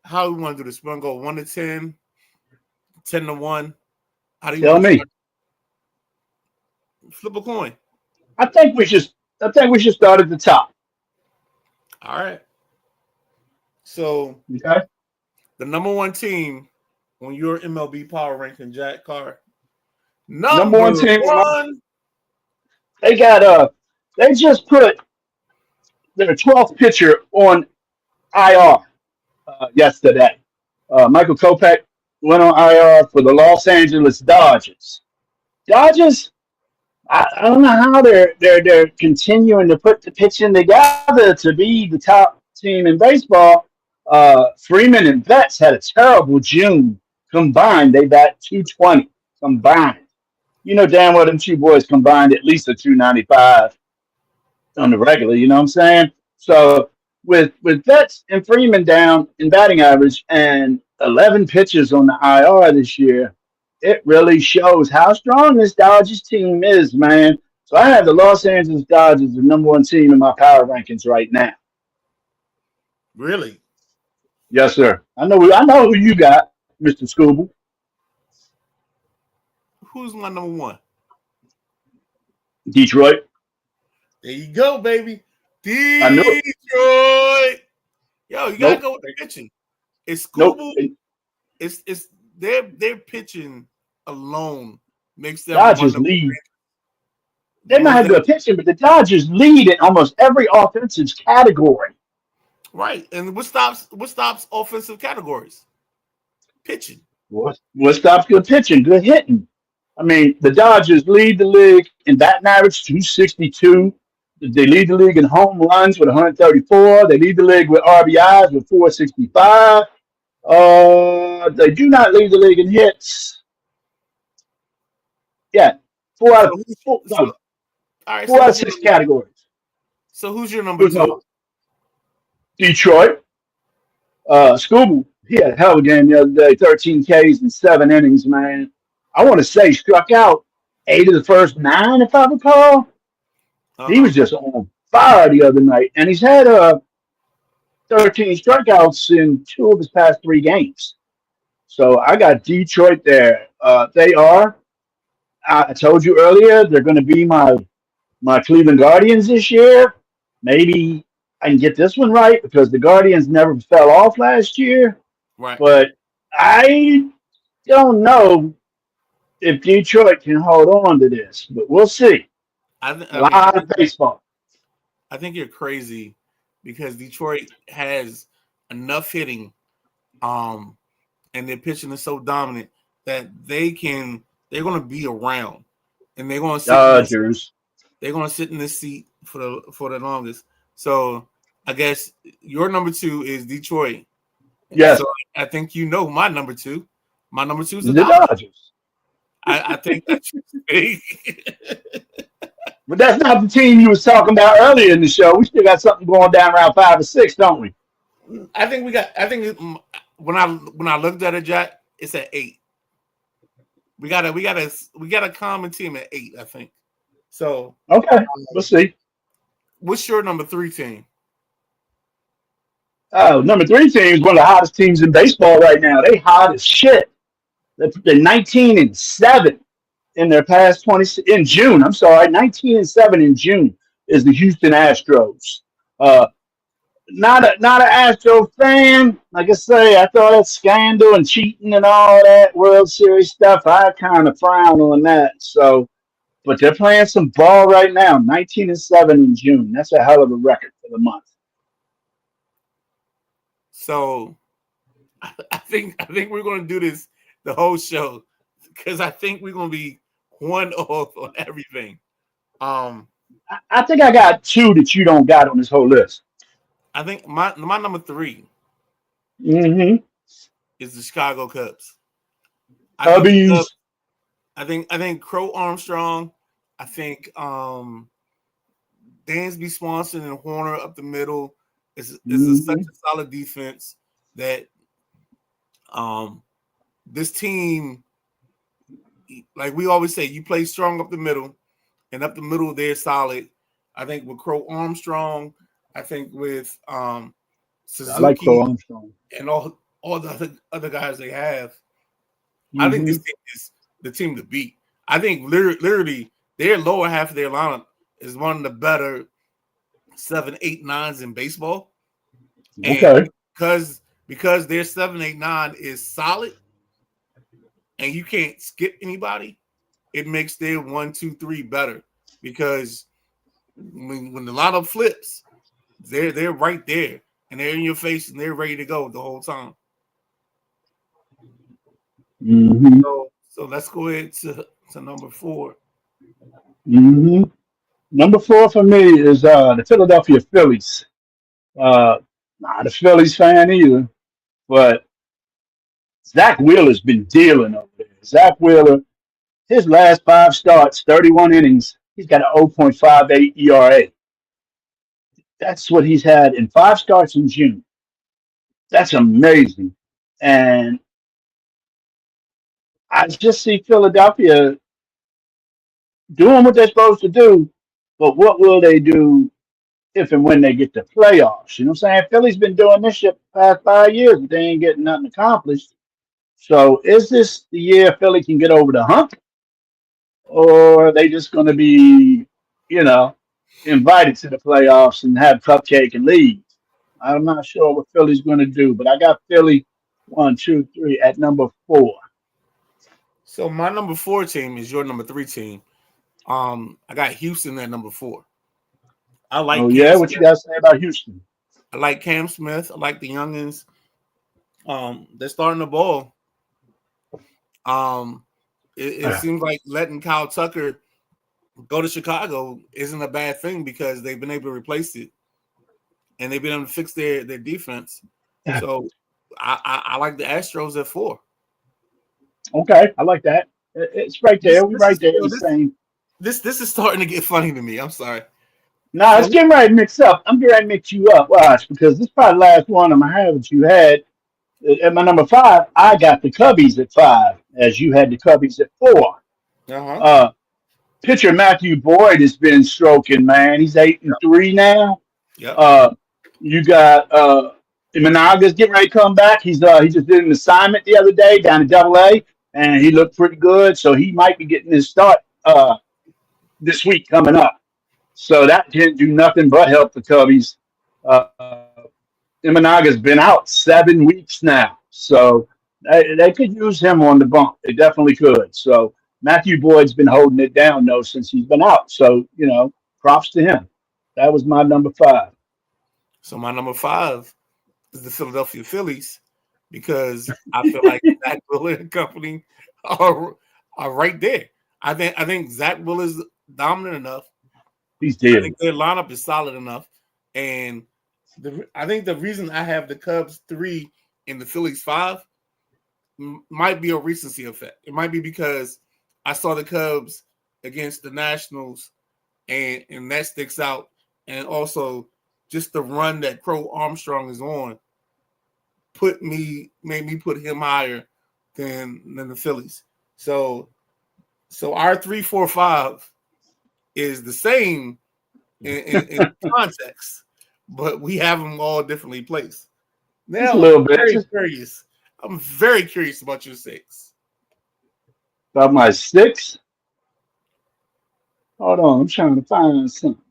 how we want to do this? We're gonna go 1 to 10, 10 to 1. How do you Tell want to me. start? Flip a coin. I think we should. I think we should start at the top. All right. So Okay. the number one team on your MLB power ranking, Jack Carr. Number Number one team. one. They got They just put their 12th pitcher on IR yesterday. Michael Kopech went on IR for the Los Angeles Dodgers. Dodgers, I don't know how they're continuing to put the pitching together to be the top team in baseball. Freeman and Betts had a terrible June combined. They bat 220 combined. You know damn well them two boys combined at least a 295 on the regular. You know what I'm saying? So with Betts and Freeman down in batting average and 11 pitchers on the IR this year, it really shows how strong this Dodgers team is, man. So I have the Los Angeles Dodgers the number one team in my power rankings right now. Really? Yes, sir. I know who you got, Mr. Scooble. Who's my number one? Detroit. There you go, baby. I knew it. Detroit. Yo, you gotta Nope. go with the pitching. It's Nope. Scooble. It's their pitching alone makes them one Dodgers of lead. the They might ones have that good pitching, but the Dodgers lead in almost every offensive category. right. And what stops offensive categories? Pitching. What stops good pitching? Good hitting. I mean, the Dodgers lead the league in batting average 262. They lead the league in home runs with 134. They lead the league with RBIs with 465. They do not lead the league in hits. Yeah, four out So of who's four, so no, all right, four out of six categories. who's your number Who's two? no Detroit. Scooby, he had a hell of a game the other day. 13 Ks in 7 innings, man. I want to say struck out 8 of the first 9, if I recall. He Uh-huh. was just on fire the other night, and he's had 13 strikeouts in 2 of his past 3 games. So I got Detroit there. They are. I told you earlier they're going to be my Cleveland Guardians this year. Maybe I can get this one right because the Guardians never fell off last year. Right. But I don't know if Detroit can hold on to this, but we'll see. A I mean lot of baseball. I think you're crazy because Detroit has enough hitting, um, and their pitching is so dominant that they're gonna be around and Dodgers. they're gonna sit in this seat for the longest. So I guess your number two is Detroit. Yes, So I think you know my number two. My number two is the the Dodgers. Dodgers. I think that's But that's not the team you was talking about earlier in the show. We still got something going down around 5 or 6, don't we? I think we got. When I looked at it, Jack, it's at 8. We got a common team at 8. I think. So, Okay, we'll see. what's your number 3 team? Oh, number 3 team is one of the hottest teams in baseball right now. They hot as shit. They're 19-7 in their past 20 in June. I'm sorry, 19-7 in June is the Houston Astros. Uh, not an Astro fan. Like I say, I thought that scandal and cheating and all that World Series stuff. I kind of frown on that. So but they're playing some ball right now. 19-7 in June. That's a hell of a record for the month. So I think we're gonna do this the whole show because I think we're gonna be one off on everything. Um, I think I got two that you don't got on this whole list. I think my number three Mm-hmm. is the Chicago Cubs. I think the Cubbies. Cubs. I think Crow Armstrong. I think Dansby Swanson and Horner up the middle such Mm-hmm. a solid defense that um this team, like we always say, you play strong up the middle, and up the middle they're solid. I think with Crow Armstrong, I think with I like Crow Suzuki Armstrong. and all the other guys they have, I think Mm-hmm. this team is the team to beat. I think literally their lower half of their lineup is one of the better 7, 8, 9s in baseball. And Okay. because their 7, 8, 9 is solid and you can't skip anybody, it makes their 1, 2, 3 better. Because when the lineup flips, they're right there and they're in your face and they're ready to go the whole time. Mm-hmm. So let's go ahead to number 4. Mm-hmm. Number four for me is the Philadelphia Phillies. Not a Phillies fan either, but Zach Wheeler's been dealing over there. Zach Wheeler, his last five starts, 31 innings, he's got an 0.58 ERA. That's what he's had in five starts in June. That's amazing. And I just see Philadelphia doing what they're supposed to do, but what will they do if and when they get to playoffs? You know what I'm saying? Philly's been doing this shit for the past 5 years, but they ain't getting nothing accomplished. So is this the year Philly can get over the hump, or are they just going to be, you know, invited to the playoffs and have cupcake and leave? I'm not sure what Philly's going to do, but I got Philly 1, 2, 3 at number four. So my number 4 team is your number 3 team. I got Houston at number 4. I Oh like Cam yeah, what you Smith. got to say about Houston? I like Cam Smith. I like the youngins. They're starting the ball. Um, it seems like letting Kyle Tucker go to Chicago isn't a bad thing because they've been able to replace it and they've been able to fix their defense. So I like the Astros at 4. Okay, I like that. It's right This there. We this right is there you the know, same. this is starting to get funny to me. I'm sorry. Nah, it's So getting ready to mix up. I'm getting ready to mix you up. Watch, because this is probably the last one I'm gonna have that you had. At my number five, I got the Cubbies at five, as you had the Cubbies at four. uh-huh. Uh, Pitcher Matthew Boyd has been stroking, man. He's 8-3 now. Yep. Uh, you got Imanaga's getting ready to come back. He just did an assignment the other day down at Double A, and he looked pretty good. So he might be getting his start this week coming up. So that didn't do nothing but help the Cubbies. Uh, Imanaga's been out 7 weeks now, so they could use him on the bump. They definitely could. So Matthew Boyd's been holding it down though since he's been out. So props to him. That was my number five. So my number 5 is the Philadelphia Phillies because I feel like Zach Wheeler and company are are right there. I think Zach Wheeler is dominant enough. He's I dealing. think their lineup is solid enough, and I think the reason I have the Cubs 3 and the Phillies 5 might be a recency effect. It might be because I saw the Cubs against the Nationals, and that sticks out, and also just the run that Crow Armstrong is on made me put him higher than the Phillies. So our 3, 4, 5 is the same in context, but we have them all differently placed. Just a Now little bit. Just I'm very curious about your 6. about my six. Hold on, I'm trying to find something.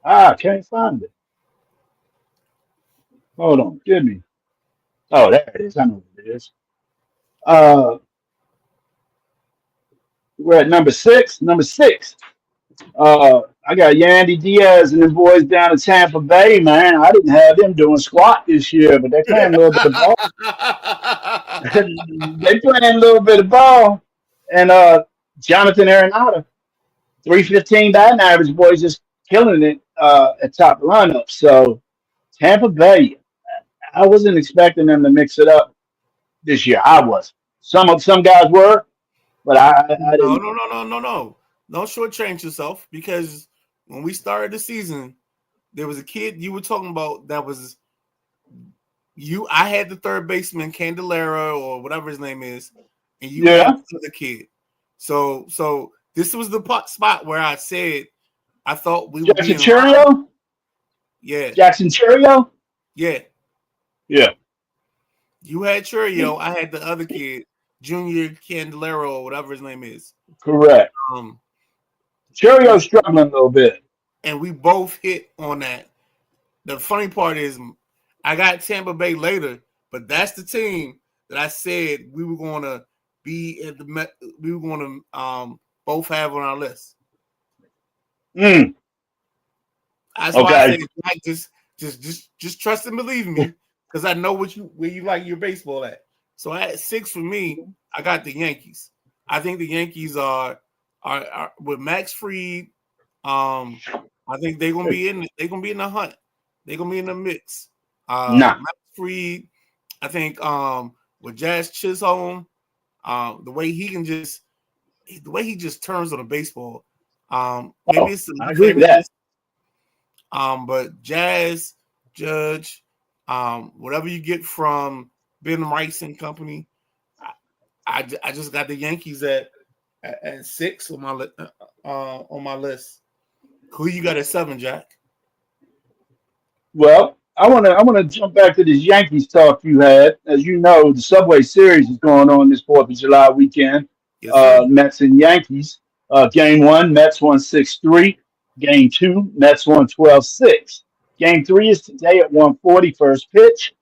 I can't find it. Hold on, give me. Oh, there it is. I know what it is. Uh, we're at number six. Number six. I got Yandy Diaz and the boys down in Tampa Bay, man. I didn't have them doing squat this year, but they playing a little bit of ball. They playing a little bit of ball. And Jonathan Arenado, 315 batting average, boys just killing it at top lineup. So Tampa Bay, I wasn't expecting them to mix it up this year. I was. Some guys were, but I No, didn't. no, no, no, no, no. Don't shortchange yourself because when we started the season, there was a kid you were talking about that was you. I had the third baseman Candelera or whatever his name is, and you had Yeah, the other kid. So this was the spot where I said I thought we would be Jackson in line. Churio, Yeah, Jackson Churio. yeah. Yeah, You had Churio. I had the other kid, Junior Candelero or whatever his name is. correct. Um, Churio struggling a little bit. and we both hit on that. The funny part is, I got Tampa Bay later, but that's the team that I said we were going to be at the. We were going to both have on our list. Mm, That's why I okay. said, like, just trust and believe me, because I know where you like your baseball at. So at 6 for me, I got the Yankees. I think the Yankees are with Max Fried. I think they're gonna be in. They're gonna be in the hunt. They're gonna be in the mix. Nah. Max Fried. I think with Jazz Chisholm, the way he can just the way he just turns on the baseball. Maybe Oh, it's the I agree with that. left-handedness. But Jazz, Judge, whatever you get from Ben Rice and company, I just got the Yankees at 6 on my list. Who you got at 7, Jack? Well, I wanna jump back to this Yankees talk you had. As you know, the Subway Series is going on this Fourth of July weekend. Yes, sir. Mets and Yankees. Game one, Mets won 6-3. Game two, Mets won 12-6. Game three is today at 1:40 first pitch.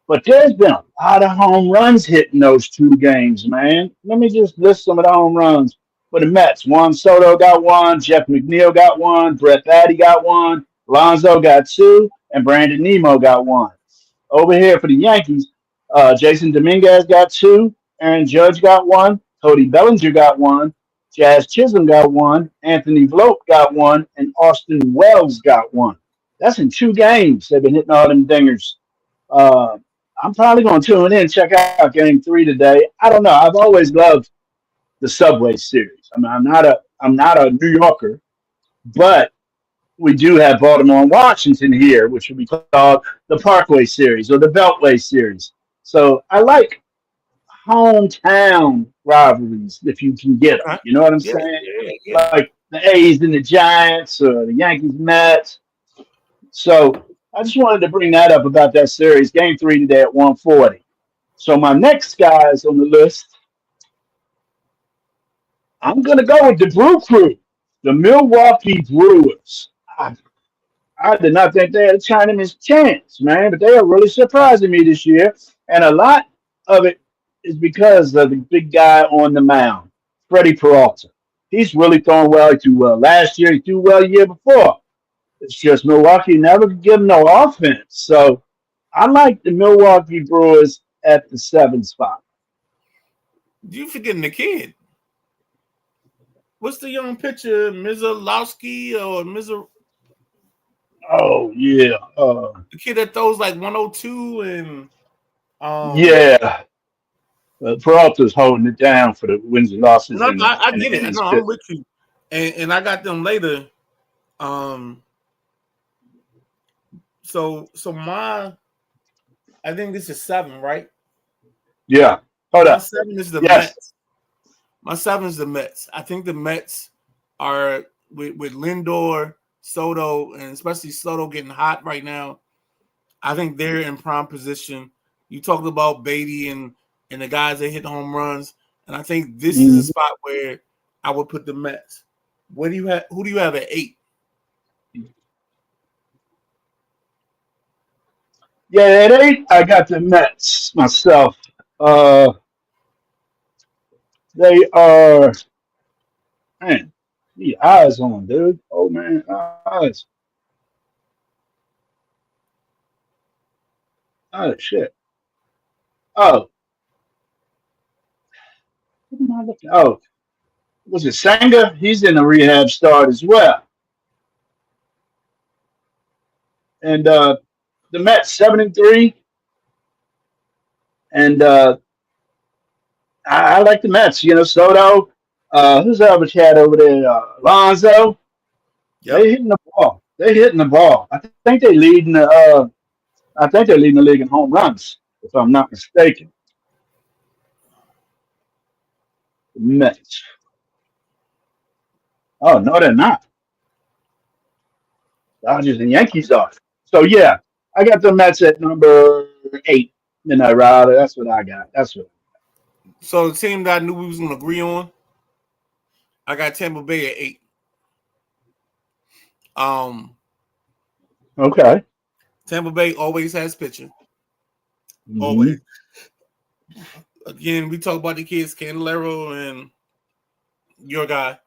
But there's been a lot of home runs hitting those two games, man. Let me just list some of the home runs for the Mets. Juan Soto got one, Jeff McNeil got one, Brett Batty got one, Lonzo got two, and Brandon Nemo got one. Over here for the Yankees, Jason Dominguez got two, Aaron Judge got one, Cody Bellinger got one, Jazz Chisholm got one, Anthony Vogt got one, and Austin Wells got one. That's in two games. They've been hitting all them dingers. Uh, I'm probably going to tune in and check out Game Three today. I don't know. I've always loved the Subway Series. I mean, I'm not a New Yorker, but we do have Baltimore and Washington here, which would be called the Parkway Series or the Beltway Series. So I like hometown rivalries if you can get them. Okay. You know what I'm Yeah, saying? yeah, yeah. Like the A's and the Giants or the Yankees Mets. So I just wanted to bring that up about that series. Game three today at 1:40. So my next guys on the list, I'm gonna go with the Brew Crew, the Milwaukee Brewers. I did not think they had a Chinaman's chance, man, but they are really surprising me this year. And a lot of it is because of the big guy on the mound, Freddie Peralta. He's really throwing well. He threw well last year. He threw well the year before. It's just Milwaukee never could give him no offense. So I like the Milwaukee Brewers at the 7 spot. You forgetting the kid? What's the young pitcher, Mizalowski or Oh yeah, the kid that throws like 102 and um. yeah. Peralta's holding it down for the wins and losses No, I in the get it. innings No, I'm pitch. with you, and I got them later. Um. So I think this is 7, right? Yeah. Hold My up. 7 is the Yes. Mets. My 7 is the Mets. I think the Mets are with Lindor, Soto, and especially Soto getting hot right now. I think they're in prime position. You talked about Beatty and the guys that hit home runs, and I think this is a Mhm. spot where I would put the Mets. What do you have? Who do you have at 8? Yeah, at 8, I got the Mets myself. Uh, they are, man. Your eyes on, dude. Oh man, eyes. Oh shit. Oh, what am I looking? Oh, was it Sanger? He's in the rehab start as well. And the Mets 7-3, and I like the Mets. You know, Soto. Who's the other cat over there? Alonzo. Yep. They hitting the ball. They hitting the ball. think they leading the. I think they're leading the league in home runs, if I'm not mistaken. The Mets. Oh no, they're not. Dodgers and Yankees are. So yeah, I got the Mets at number 8. Midnight Rider. That's what I got. That's what. So the team that I knew we was gonna agree on, I got Tampa Bay at 8. Um, Okay. Tampa Bay always has pitching. Hmm. Always. Again, we talk about the kids, Candelero and your guy.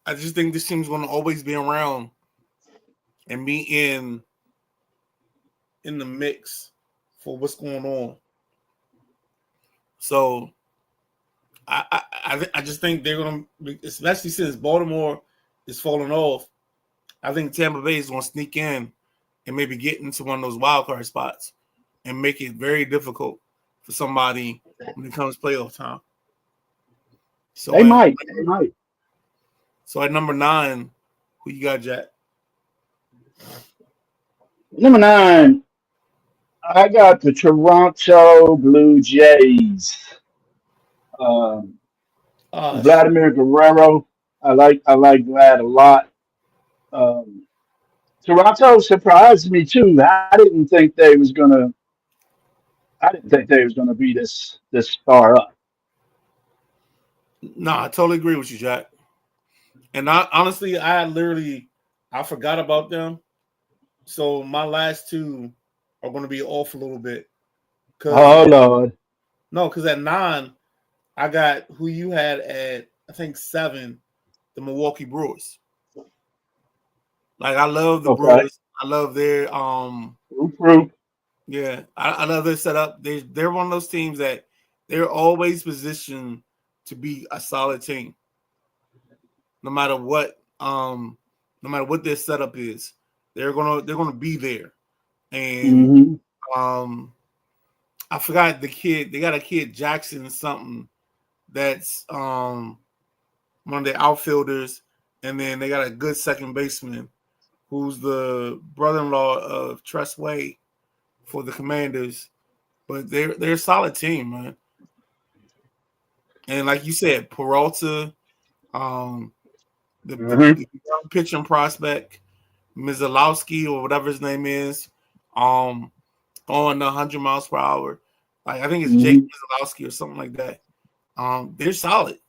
I just think this team's gonna always be around and be in the mix for what's going on. So I just think they're gonna, especially since Baltimore is falling off. I think Tampa Bay is gonna sneak in and maybe get into one of those wild card spots and make it very difficult for somebody when it comes playoff time. So They might. They might. so at number 9, who you got, Jack? Number 9. I got the Toronto Blue Jays. Um, Shit. Vladimir Guerrero. I like Vlad a lot. Um, Toronto surprised me too. I didn't think they was gonna be this far up. No, I totally agree with you, Jack. And I honestly, I forgot about them. So my last two are going to be off a little bit. Cause Oh Lord. no, because at 9, I got who you had at I think 7, the Milwaukee Brewers. Like I love the Okay. Brewers. I love their Root, root. yeah, I love their setup. They're one of those teams that they're always positioned to be a solid team, no matter what no matter what their setup is. They're gonna be there. And Hmm. um I forgot the kid. They got a kid Jackson something that's one of the outfielders, and then they got a good second baseman who's the brother-in-law of Tress Way for the Commanders. But they're a solid team, man. And like you said, Peralta, um, Hmm. the young pitching prospect, Mizalowski or whatever his name is, um, on 100 miles per hour. Like I think it's Jake Hmm. Mizalowski or something like that. They're solid.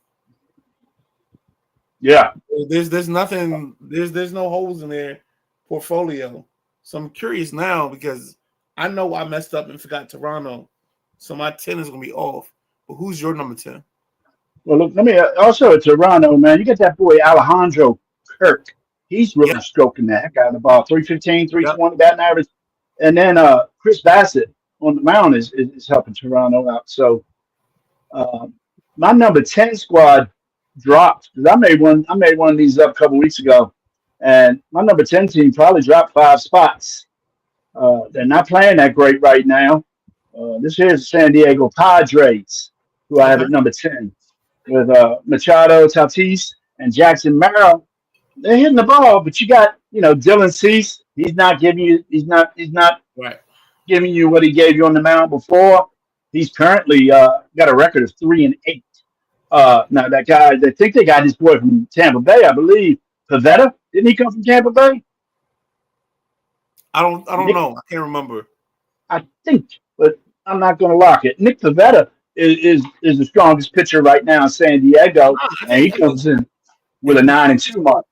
Yeah. There's nothing. There's no holes in their portfolio. So I'm curious now because I know I messed up and forgot Toronto. So my 10 is gonna be off. But who's your number 10? Well, look. Let me also at Toronto, man. You got that boy Alejandro Kirk. He's Yep, really stroking the heck out of the ball. 315, three yep. twenty batting average. And then Chris Bassett on the mound is helping Toronto out. So uh, my number 10 squad dropped because I made one of these up a couple weeks ago, and my number 10 team probably dropped 5 spots. They're not playing that great right now. This here's the San Diego Padres, who I have Okay. at number 10, with Machado, Tatis, and Jackson Merrill. They're hitting the ball, but you got Dylan Cease. He's not Right. giving you what he gave you on the mound before. He's currently got a record of 3-8. Now that guy, they think they got his boy from Tampa Bay, I believe. Pavetta, didn't he come from Tampa Bay? I don't Nick, know. I can't remember. I think, but I'm not going to lock it. Nick Pavetta is the strongest pitcher right now in San Diego, Nah, and he comes in with if a 9-2 mark.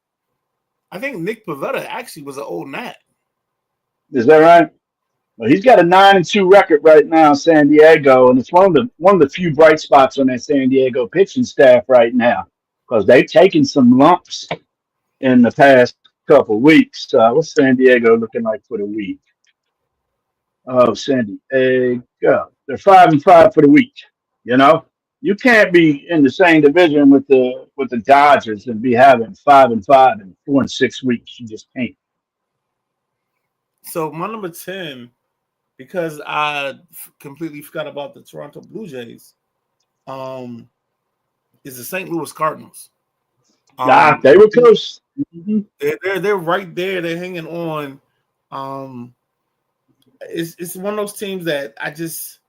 I think Nick Pavetta actually was an old Nat. Is that right? Well, he's got a 9-2 record right now in San Diego, and it's one of the few bright spots on that San Diego pitching staff right now because they've taken some lumps in the past couple weeks. What's San Diego looking like for the week? Oh, San Diego, they're 5-5 for the week. You know, you can't be in the same division with the Dodgers and be having 5-5 and 4-6 weeks. You just can't. So my number 10, because I completely forgot about the Toronto Blue Jays, is the St. Louis Cardinals. They were close. Mm-hmm. They're right there. They're hanging on. It's one of those teams that I just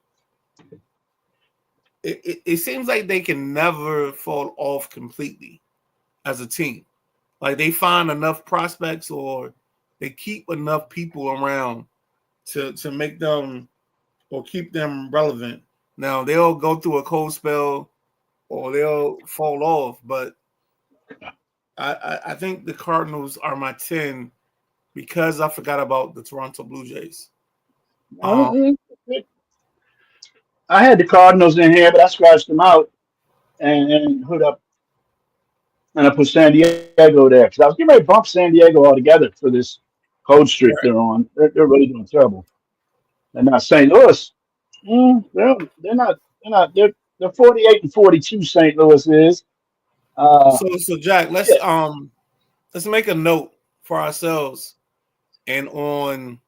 it seems like they can never fall off completely as a team. Like they find enough prospects or they keep enough people around to make them or keep them relevant. Now they'll go through a cold spell or they'll fall off, but I think the Cardinals are my 10 because I forgot about the Toronto Blue Jays. I had the Cardinals in here, but I scratched them out and hooked up, and I put San Diego there because I was getting ready to bump San Diego altogether for this cold streak they're on. They're really doing terrible. And now St. Louis, they're not. They're 48-42. St. Louis is. So Jack, let's make a note for ourselves and on.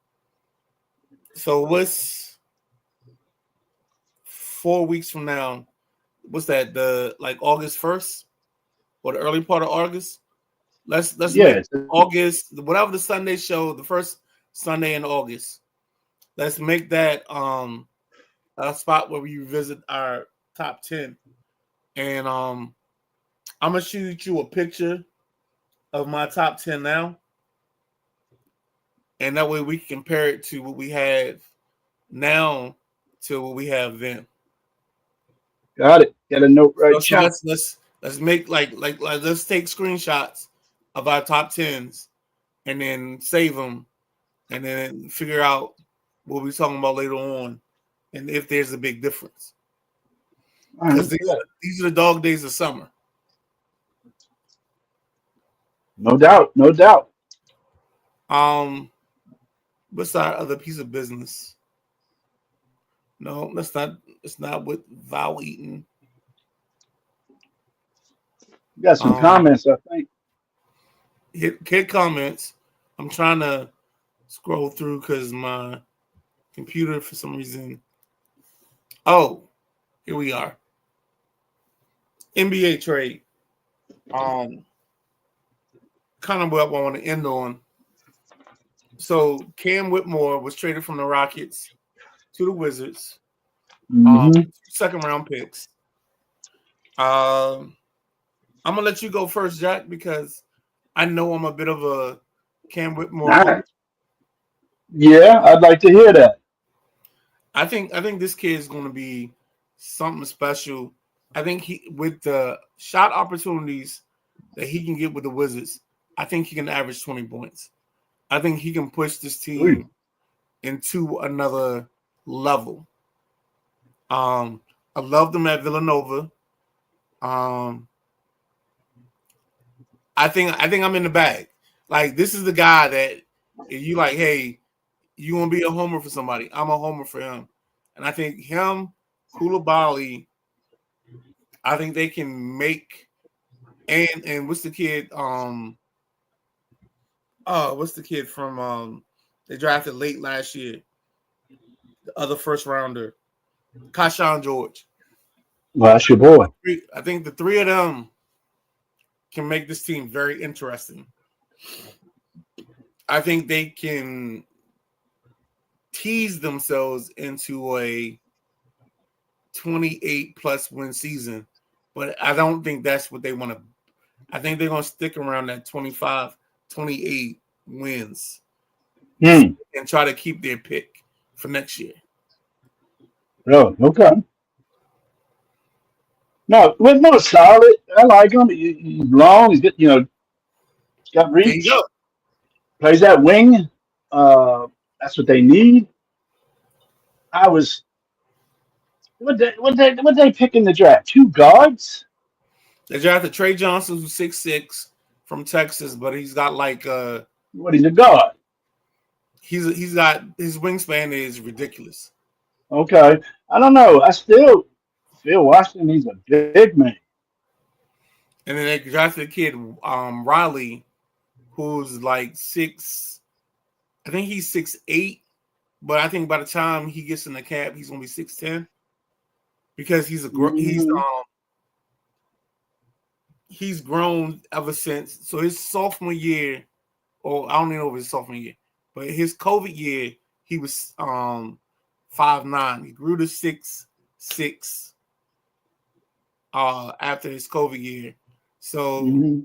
So what's 4 weeks from now? What's that? The August 1st or the early part of August? Let's make August, whatever the Sunday show, the first Sunday in August. Let's make that a spot where we revisit our top 10. And I'm gonna shoot you a picture of my top 10 now. And that way we can compare it to what we have now to what we have then. Got it. Got a note right so let's make let's take screenshots of our top 10s and then save them and then figure out what we're talking about later on and if there's a big difference. Because these are the dog days of summer. No doubt. No doubt. What's our other piece of business? No, that's not. It's not with Val Eaton. You got some comments, I think. Hit comments. I'm trying to scroll through because my computer, for some reason. Oh, here we are. NBA trade. Kind of what I want to end on. So Cam Whitmore was traded from the Rockets to the Wizards. Second round picks. I'm gonna let you go first, Jack, because I know I'm a bit of a Cam Whitmore. Right. Yeah, I'd like to hear that. I think this kid is gonna be something special. I think he, with the shot opportunities that he can get with the Wizards, I think he can average 20 points. I think he can push this team into another level. I loved him at Villanova. I think I'm in the bag. Like, this is the guy that if you like, hey, you want to be a homer for somebody, I'm a homer for him. And I think him, Koulibaly, I think they can make and what's the kid? What's the kid from they drafted late last year? The other first rounder, Kashawn George. Well, that's your boy. I think the three of them can make this team very interesting. I think they can tease themselves into a 28 plus win season, but I don't think that's what they want to. I think they're going to stick around that 25, 28 wins and try to keep their pick for next year. Oh, okay. No, Whitmore's solid. I like him. He's long. He's good. He's got reach. There you go. Plays that wing. That's what they need. I was what they pick in the draft? Two guards? They drafted Trey Johnson, who's 6'6" from Texas, but he's got like What is a guard? he's got his wingspan is ridiculous. Okay. I don't know. I still feel Washington needs a big man. And then they drafted a kid, Riley, who's like six. I think he's 6'8", but I think by the time he gets in the cap, he's gonna be 6'10", because Mm-hmm. he's grown ever since. So his sophomore year, or I don't even know if his sophomore year, but his COVID year, he was 5'9". He grew to 6'6" after his COVID year. So Mm-hmm.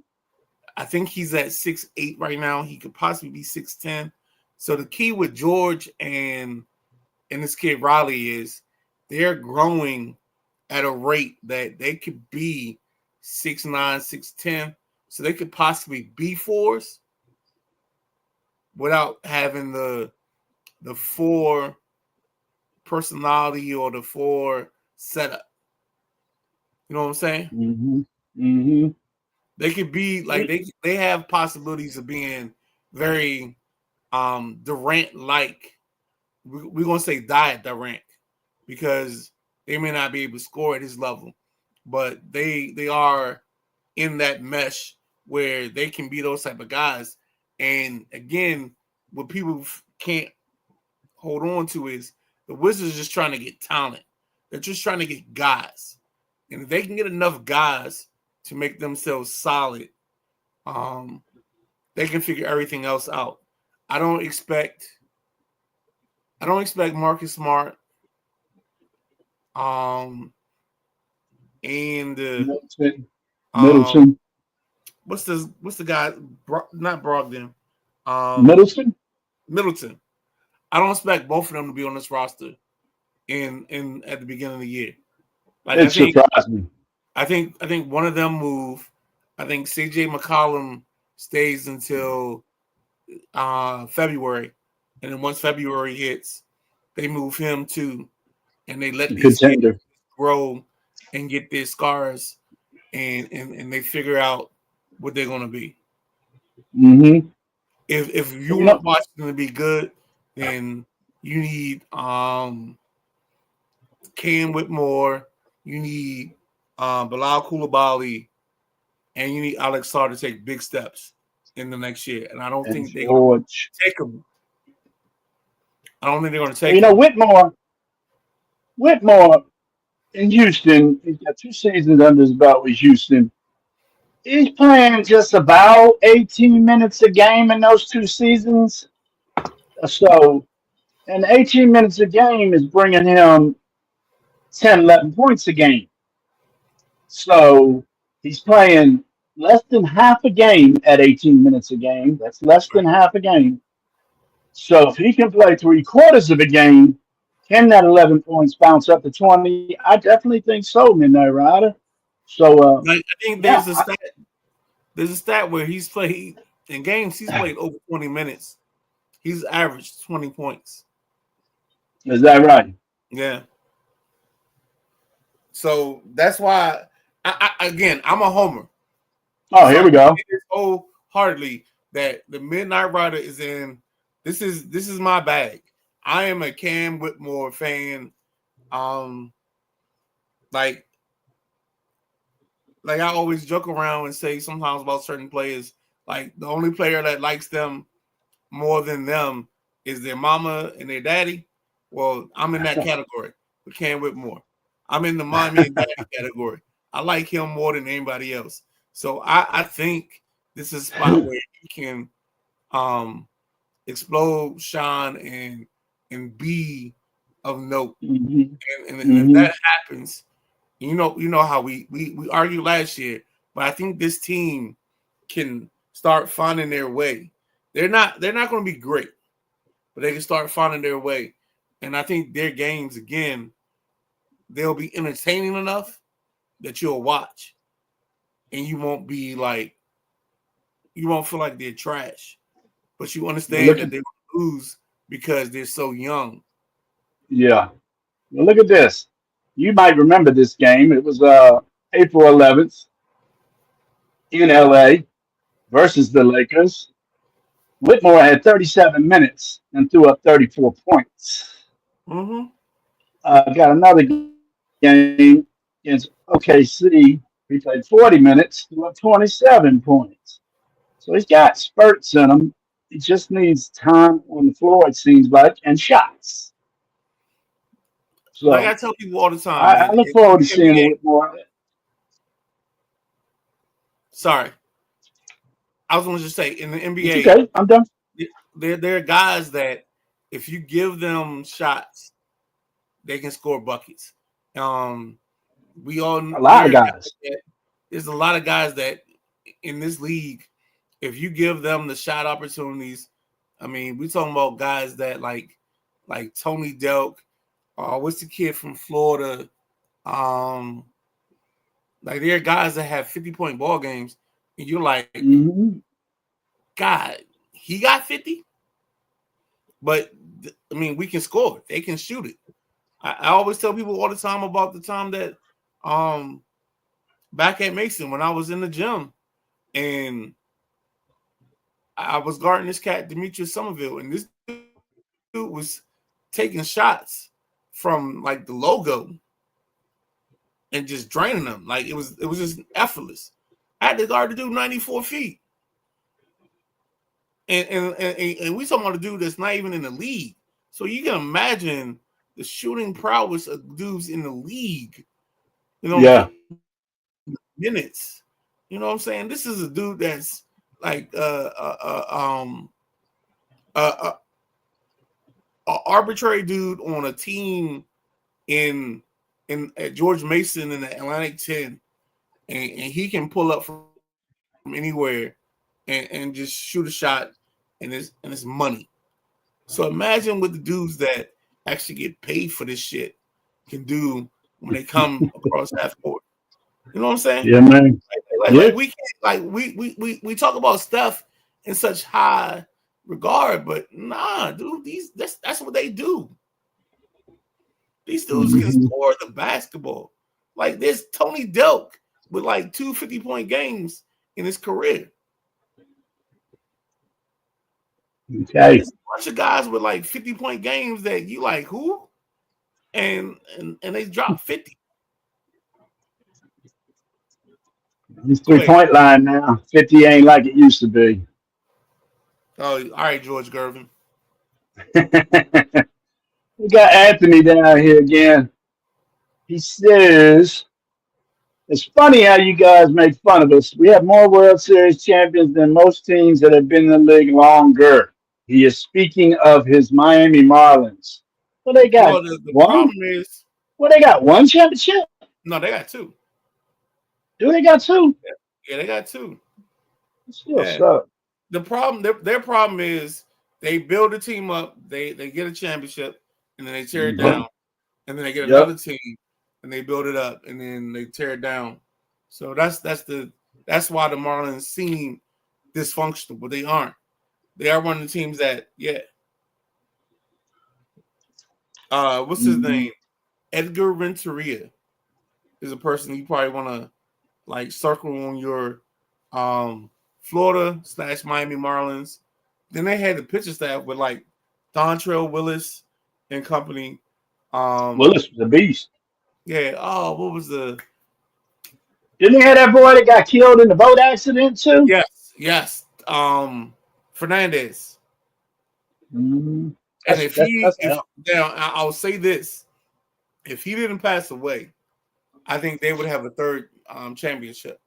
I think he's at 6'8" right now. He could possibly be 6'10". So the key with George and this kid Riley is they're growing at a rate that they could be 6'9", 6'10". So they could possibly be fours without having the four personality or the four setup. You know what I'm saying? Mm-hmm. Mm-hmm. They could be like they have possibilities of being very Durant like. We're gonna say diet Durant because they may not be able to score at his level, but they are in that mesh where they can be those type of guys. And again, what people can't hold on to is the Wizards are just trying to get talent. They're just trying to get guys, and if they can get enough guys to make themselves solid, um, they can figure everything else out. I don't expect I don't expect Marcus Smart um and Middleton. um Middleton. what's the guy, not Brogdon, um Middleton. Middleton. I don't expect both of them to be on this roster in at the beginning of the year. Like It surprised me. I think one of them move. I think CJ McCollum stays until February, and then once February hits, they move him too, and they let A these kids contender. grow and get their scars, and they figure out what they're gonna be. Mm-hmm. If you You want know, Washington to be good, then you need Cam Whitmore, you need Bilal Koulibaly, and you need Alex Sarr to take big steps in the next year. And I don't and think they're gonna George. take them. I don't think they're gonna Well, take them. Whitmore in Houston. He's got 2 seasons under his belt with Houston. He's playing just about 18 minutes a game in those 2 seasons. So, and 18 minutes a game is bringing him 10, 11 points a game. So he's playing less than half a game at 18 minutes a game. That's less than half a game. So if he can play three-quarters of a game, can that 11 points bounce up to 20? I definitely think so, Midnight Rider. So, Like I think yeah, there's a stat where he's played in games. He's played over 20 minutes. He's averaged 20 points. is that right? Yeah. So that's why again I'm a homer. Oh, So here I we go. think it's wholeheartedly that the Midnight Rider is in. This is my bag. I am a Cam Whitmore fan. Um, like like I always joke around and say sometimes about certain players. Like the only player that likes them more than them is their mama and their daddy. Well, I'm in that category with Cam Whitmore. I'm in the mommy and daddy category. I like him more than anybody else. So I think this is a spot where he can um, explode, shine, and be of note. Hmm. And if Hmm. that happens, you know how we argued last year, but I think this team can start finding their way. They're not going to be great, but they can start finding their way. And I think their games again, they'll be entertaining enough that you'll watch, and you won't feel like they're trash, but you Well, understand look that at they will lose because they're so young. Yeah. Well, look at this. You might remember this game. It was April 11th in LA versus the Lakers. Whitmore had 37 minutes and threw up 34 points. Mm-hmm. Got another game against OKC. He played 40 minutes, threw up 27 points. So he's got spurts in him. He just needs time on the floor, it seems like, and shots. Like I So tell people all the time, I man. look In forward to the seeing NBA, Whitmore. sorry, I was going to just say in the It's NBA, okay. I'm done. there are guys that if you give them shots, they can score buckets. Um, we all A lot there of are guys guys. that there's a lot of guys that in this league, if you give them the shot opportunities, I mean, we talking about guys that like Tony Delk, what's the kid from Florida? Um, like there are guys that have 50-point ball games, and you're like, Hmm. God, he got 50, but I mean, we can score. They can shoot it. I always tell people all the time about the time that back at Mason when I was in the gym and I was guarding this cat Demetrius Somerville, and this dude was taking shots from like the logo and just draining them. Like it was just effortless. I had to guard the dude 94 feet. And we talking about a dude that's not even in the league. So you can imagine the shooting prowess of dudes in the league, Yeah. getting minutes. You know what I'm saying? This is a dude that's like a arbitrary dude on a team in at George Mason in the Atlantic 10, and he can pull up from anywhere and just shoot a shot, and it's money. So imagine what the dudes that actually get paid for this shit can do when they come across half court. You know what I'm saying? Yeah, man. Like Yeah. we can't we talk about stuff in such high regard, but nah, dude, that's what they do. These dudes can Hmm. score the basketball. Like there's Tony Delk with like 2 50-point games in his career. Okay. There's a bunch of guys with like 50-point games that you like who? And they drop 50. He's Go ahead. 3 point line now. 50 ain't like it used to be. Oh, all right, George Gervin. We got Anthony down here again. He says, it's funny how you guys make fun of us. We have more World Series champions than most teams that have been in the league longer. He is speaking of his Miami Marlins. Well, they got Well, the one. problem is Well, they got one championship. no, they got two. Do they got two? Yeah, they got two. It still Yeah. suck. The problem, their problem is they build a team up, they get a championship, and then they tear it Hmm. down, and then they get Yep. another team, and they build it up, and then they tear it down. So that's why the Marlins seem dysfunctional, but they aren't. They are one of the teams that what's his Hmm. name? Edgar Renteria is a person you probably want to like circle on your Florida / Miami Marlins. Then they had the pitcher staff with like Dontrell Willis and company. Um, Willis was a beast. yeah. Oh, what was the? Didn't they have that boy that got killed in the boat accident too? Yes. Fernandez. Hmm. And That's that's that's if out. now I'll say this, if he didn't pass away, I think they would have a third championship.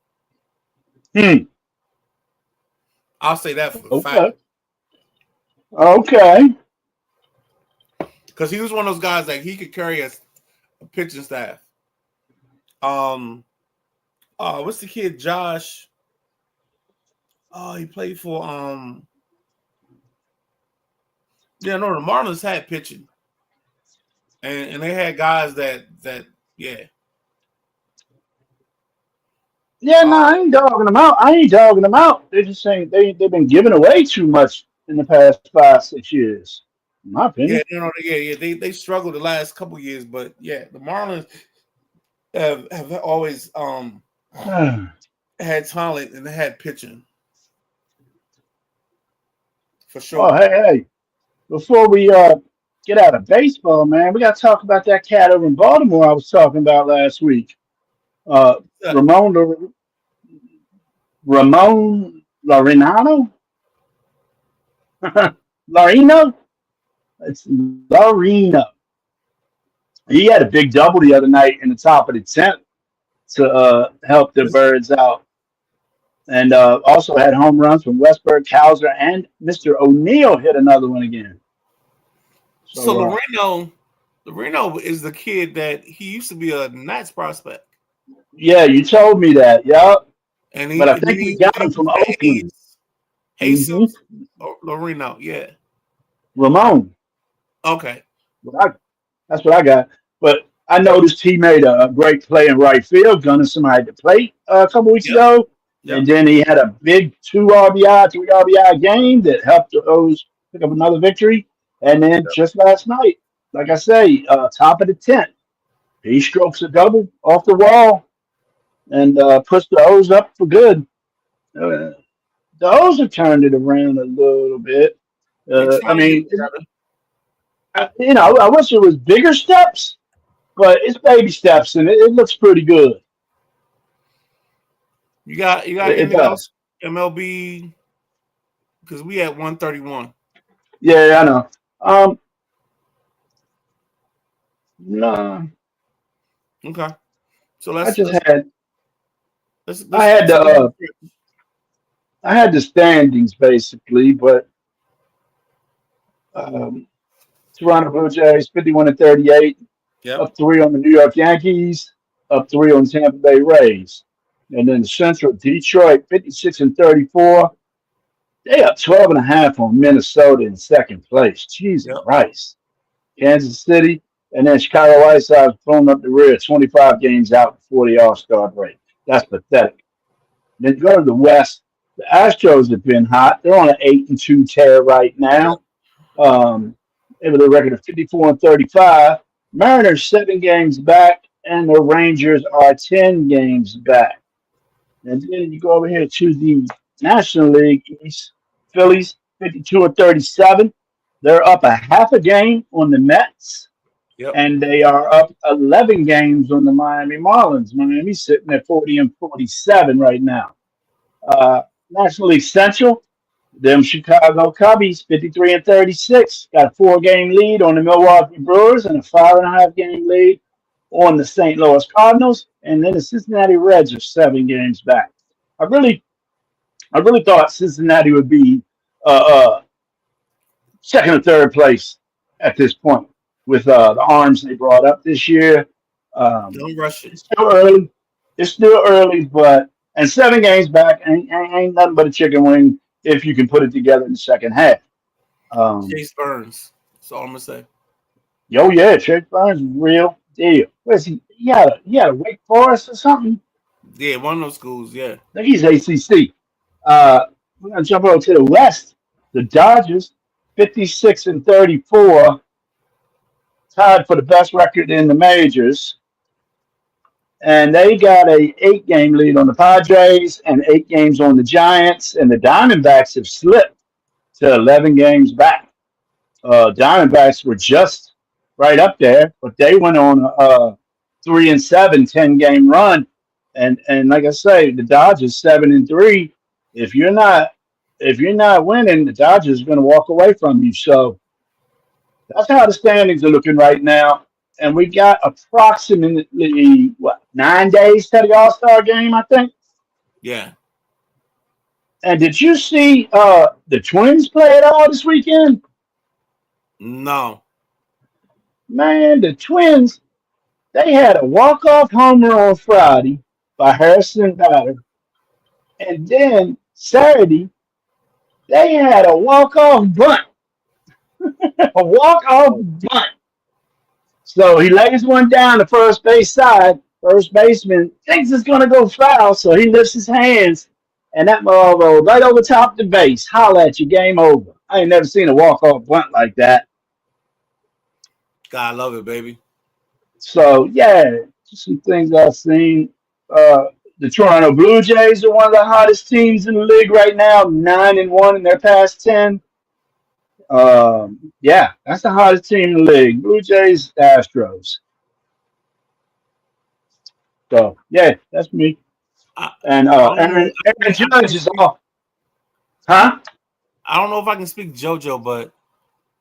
Hmm. I'll say that for a fact Okay. Okay. because he was one of those guys that he could carry a pitching staff. Um, what's the kid Josh? Oh, he played for yeah, no, the Marlins had pitching, and they had guys that yeah. Yeah, no, Uh, I ain't dogging them out. I ain't dogging them out. They're just saying they've been giving away too much in the past 5 6 years. in my Yeah, opinion. yeah. They struggled the last couple years, but yeah, the Marlins have always had talent and they had pitching for Oh, sure. hey. Before we get out of baseball, man, we got to talk about that cat over in Baltimore I was talking about last week. Uh, Uh, Ramon Laurinano? Larino? It's Larino. He had a big double the other night in the top of the 10th to help the Birds out. And also had home runs from Westberg, Hauser, and Mr. O'Neill hit another one again. So So, Loreno is the kid that he used to be a Nats prospect, yeah, you told me that. Yep. and But I think we got him from Oakland. Jesus Hmm Loreno. Yeah. Ramon. Okay. That's what I got. But I noticed he made a great play in right field, gunning somebody to plate a couple weeks Yep. ago. And Yep. then he had a big 2 RBI, 3 RBI game that helped the O's pick up another victory. And then just last night, like I say, top of the 10th, he strokes a double off the wall and puts the O's up for good. Uh, the O's have turned it around a little bit. They I trying to get mean, better. I wish it was bigger steps, but it's baby steps, and it looks pretty good. You got It anything does. else? MLB because we at 131. Yeah, I know. No, Okay. So I let's just let's had I let's had get to the the I had the standings basically, but um, Toronto Blue Jays 51-38, Yep. up three on the New York Yankees, up three on Tampa Bay Rays, and then the Central Detroit 56-34. They up 12.5 on Minnesota in second place. Jesus Yep. Christ. Kansas City, and then Chicago White Sox pulling up the rear 25 games out before the All-Star break. That's pathetic. Then you go to the West. The Astros have been hot. They're on an 8-2 tear right Yep. now. They have a record of 54-35. Mariners 7 games back, and the Rangers are 10 games back. And then you go over here to the National League East. Phillies 52-37. They're up a half a game on the Mets, Yep. and they are up 11 games on the Miami Marlins. Miami's sitting at 40-47 right now. National League Central, them Chicago Cubbies 53-36, got a 4 game lead on the Milwaukee Brewers and a 5.5 game lead on the St. Louis Cardinals, and then the Cincinnati Reds are 7 games back. I really, I really thought Cincinnati would be uh, second or third place at this point with the arms they brought up this year. Um, Don't rush it. it's still early. It's still early, but and 7 games back ain't nothing but a chicken wing if you can put it together in the second half. Um, Chase Burns. That's all I'm gonna say. yo, yeah, Chase Burns, real deal. Where's he? He had a Wake Forest or something. Yeah, one of those schools. Yeah. I think he's ACC. We're gonna jump over to the West. The Dodgers, 56-34, tied for the best record in the majors, and they got a 8 game lead on the Padres and 8 games on the Giants. And the Diamondbacks have slipped to 11 games back. Diamondbacks were just right up there, but they went on a 3-7 10 game run. And like I say, the Dodgers 7-3. If you're not winning, the Dodgers are going to walk away from you. So that's how the standings are looking right now. And we got approximately 9 days to the All Star game, I think. Yeah. And did you see the Twins play at all this weekend? No. Man, the Twins, they had a walk-off homer on Friday by Harrison Bader. And then Saturday, they had a walk-off bunt. A walk-off bunt. So he lays one down the first base side. First baseman thinks it's going to go foul, so he lifts his hands, and that ball rolls right over top the base. Holla at you, game over. I ain't never seen a walk-off bunt like that. God, love it, baby. So yeah, just some things I've seen. Uh, the Toronto Blue Jays are one of the hottest teams in the league right now, 9-1 in their past 10. Yeah, that's the hottest team in the league. Blue Jays, Astros. So yeah, that's me. I, And I don't know. Aaron I Judge can't is speak. off, huh? I don't know if I can speak JoJo, but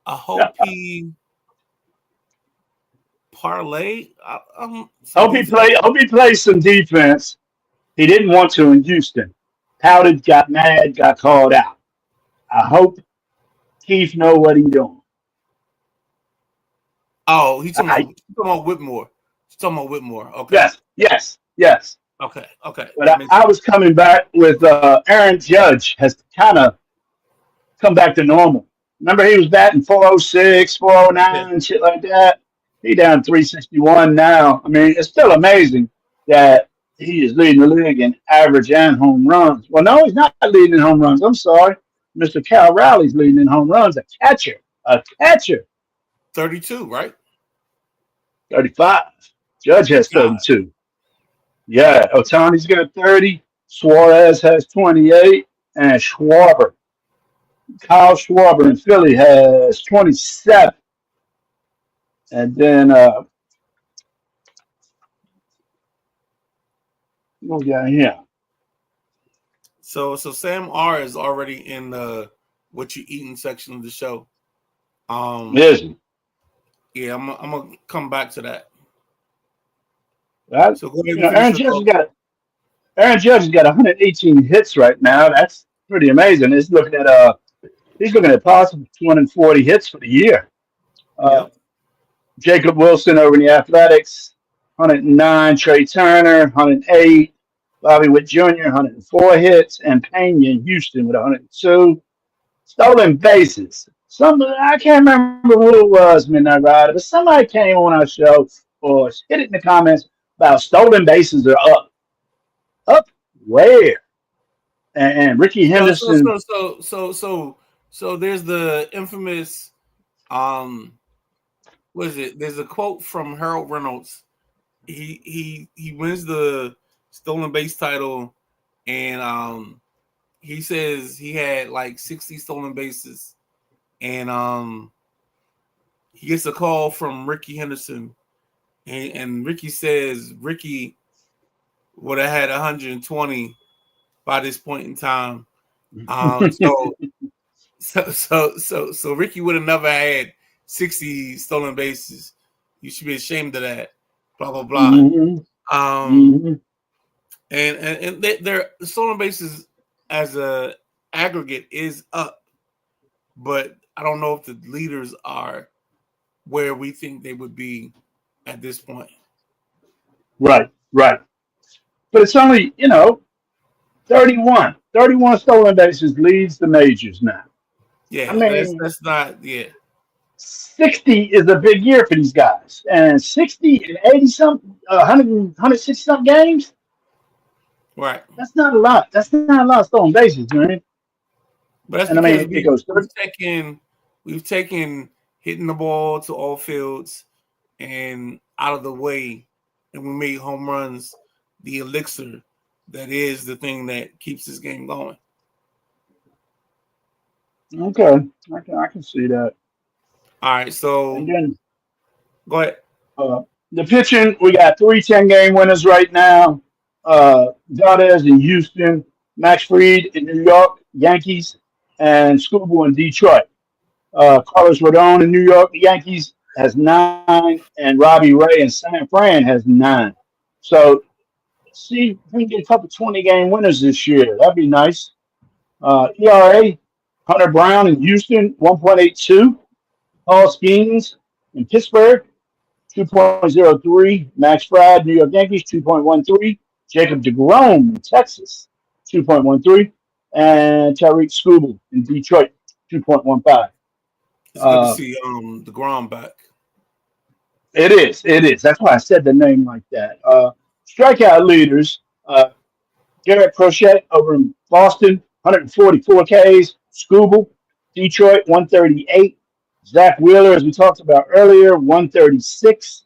I Yeah. hope he parlay some Hope he defense. play. Hope he plays some defense. He didn't want to in Houston. Pouted, got mad, got called out. I hope Keith know what he's doing. Oh, I, he's talking about Whitmore. He's talking about Whitmore. Okay. yes, yes, yes. Okay. Okay. But That makes I sense. was coming back with Aaron Judge has kind of come back to normal. Remember, he was batting 406, Yeah. 409, shit like that. He down 361 now. I mean, it's still amazing that he is leading the league in average and home runs. Well, no, he's not leading in home runs. I'm sorry. Mr. Cal Rowley's leading in home runs. A catcher. A catcher. 32, right? 35. Judge has God. 32. Yeah, Otani's got 30. Suarez has 28. And Schwarber, Kyle Schwarber in Philly has 27. And then what we got here? So Sam R is already in the what you eating section of the show. Is he? Yeah, I'm gonna come back to that. That, So go ahead you and know, finish your thought. Aaron Judge has got 118 hits right now. That's pretty amazing. He's looking at possible 240 hits for the year. Uh, Yep. Jacob Wilson over in the Athletics, 109. Trey Turner, 108. Bobby Witt Jr., 104 hits, and Pena in Houston with 102. Stolen bases. Some I can't remember who it was, Midnight Rider, but somebody came on our show or hit it in the comments about stolen bases are up. Up where? And Ricky So so Henderson. so so so so so there's the infamous um what is it? There's a quote from Harold Reynolds. He wins the stolen base title, and he says he had like 60 stolen bases, and he gets a call from Ricky Henderson, and Ricky says Ricky would have had 120 by this point in time. So so Ricky would have never had 60 stolen bases. You should be ashamed of that. Blah blah blah. Mhm, Um, mhm. and their stolen bases as a aggregate is up, but I don't know if the leaders are where we think they would be at this point. Right, right. But it's only, 31. 31 stolen bases leads the majors now. I Yeah, mean, that's not yeah 60 is a big year for these guys. And 60 and 80 something, 100, 160 something games, right. that's not a lot. That's not a lot of stolen bases, man. But that's And I because mean, it goes we've 30. taken hitting the ball to all fields and out of the way, and we made home runs the elixir that is the thing that keeps this game going. Okay, I can see that. All right, And so then go ahead. uh, the pitching, we got 3 10 game winners right now. Valdez in Houston, Max Fried in New York, Yankees, and Scooble in Detroit. Carlos Rodon in New York, the Yankees has 9, and Robbie Ray in San Fran has 9. So see if we can get a couple 20 game winners this year. That'd be nice. ERA, Hunter Brown in Houston, 1.82. Paul Skeens in Pittsburgh, 2.03. Max Fried, New York Yankees, 2.13. Jacob DeGrom in Texas, 2.13. And Tariq Skubal in Detroit, 2.15. It's good to Uh, see the Grom back. it is. It is. That's why I said the name like that. Strikeout leaders, Garrett Crochet over in Boston, 144 Ks. Skubal, Detroit, 138. Zach Wheeler, as we talked about earlier, 136.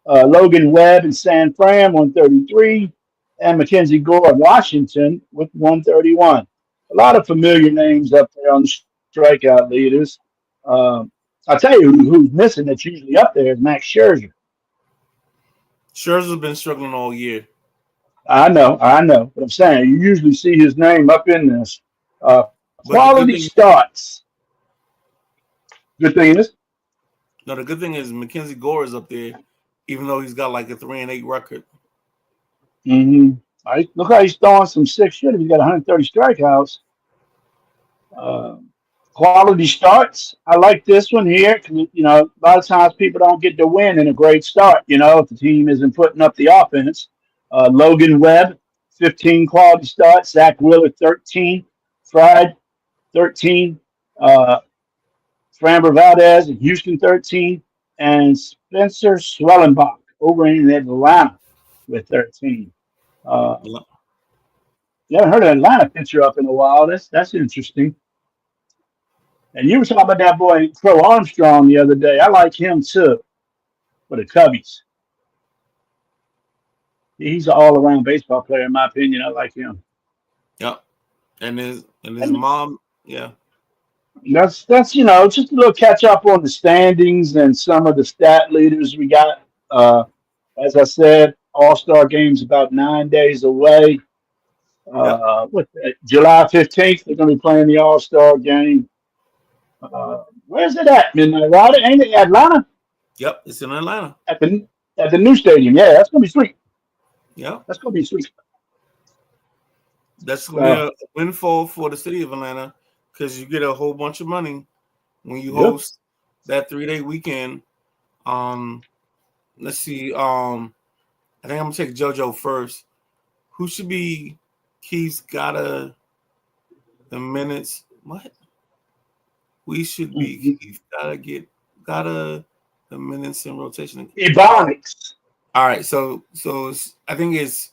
Logan Webb in San Fran, 133. And Mackenzie Gore of Washington with 131. A lot of familiar names up there on the strikeout leaders. Um, I'll tell you who's missing that's usually up there is Max Scherzer. Scherzer's been struggling all year. I know, but I'm saying you usually see his name up in this. But the Quality good thing, starts. Good thing is, no, the good thing is Mackenzie Gore is up there, even though he's got like a 3-8 record. mm-hmm. Look how he's throwing some six shit. If he's got 130 strikeouts. Uh, Quality starts. I like this one here. 'Cause, you know, a lot of times people don't get the win in a great start. You know, if the team isn't putting up the offense. Logan Webb, 15 quality starts. Zach Wheeler, 13. Fried, 13. Uh, Framber Valdez in Houston, 13. And Spencer Swellenbach over in Atlanta with 13. Uh, you haven't heard of Atlanta pitcher up in a while. That's interesting. And you were talking about that boy Crow Armstrong the other day. I like him too for the Cubbies. He's an all around baseball player, in my opinion. I like him. Yep. And his And mom, yeah. that's just a little catch up on the standings and some of the stat leaders we got. Uh, as I said, All Star games about 9 days away. Yep. July 15th, they're going to be playing the All Star game. Where's it at? Midnight Rider? Ain't it Atlanta? Yep. It's in Atlanta. At the new stadium. Yeah, that's going to be sweet. Yep. That's going to be sweet. That's gonna be So, a windfall for the city of Atlanta because you get a whole bunch of money when you yep. host that 3-day weekend. Um, let's see. I think I'm gonna take JoJo first. Who should be Keith's gotta the minutes? What? We should be Keith gotta the minutes in rotation. Ebonics. All right, so I think it's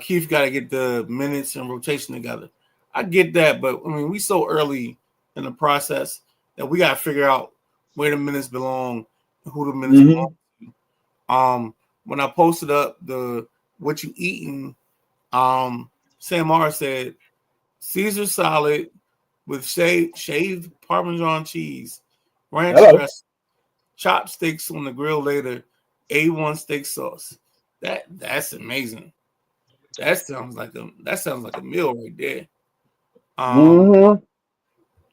Keith got to get the minutes and rotation together. I get that, but I mean, we so early in the process that we got to figure out where the minutes belong and who the minutes Mm-hmm. belong to. When I posted up the what you eating, Sam R said Caesar salad with shaved Parmesan cheese, ranch Hello. dressing, chopsticks on the grill later, A1 steak sauce. That's amazing. That sounds like a meal right there. Um, Mm-hmm.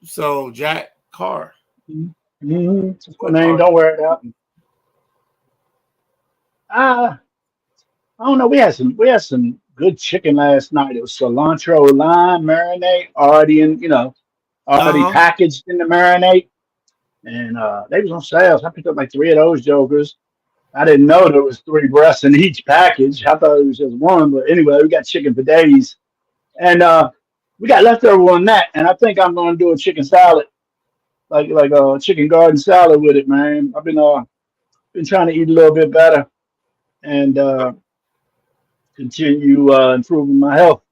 so Jack Carr, Mm-hmm. That's my what name. are Don't wear it out. I don't know. We had some good chicken last night. It was cilantro lime marinade, already uh-huh. packaged in the marinade, and they was on sales. I picked up like three of those jokers. I didn't know there was three breasts in each package. I thought it was just one, but anyway, we got chicken for days, and we got leftover on that. And I think I'm going to do a chicken salad, like a chicken garden salad with it, man. I've been trying to eat a little bit better and continue improving my health.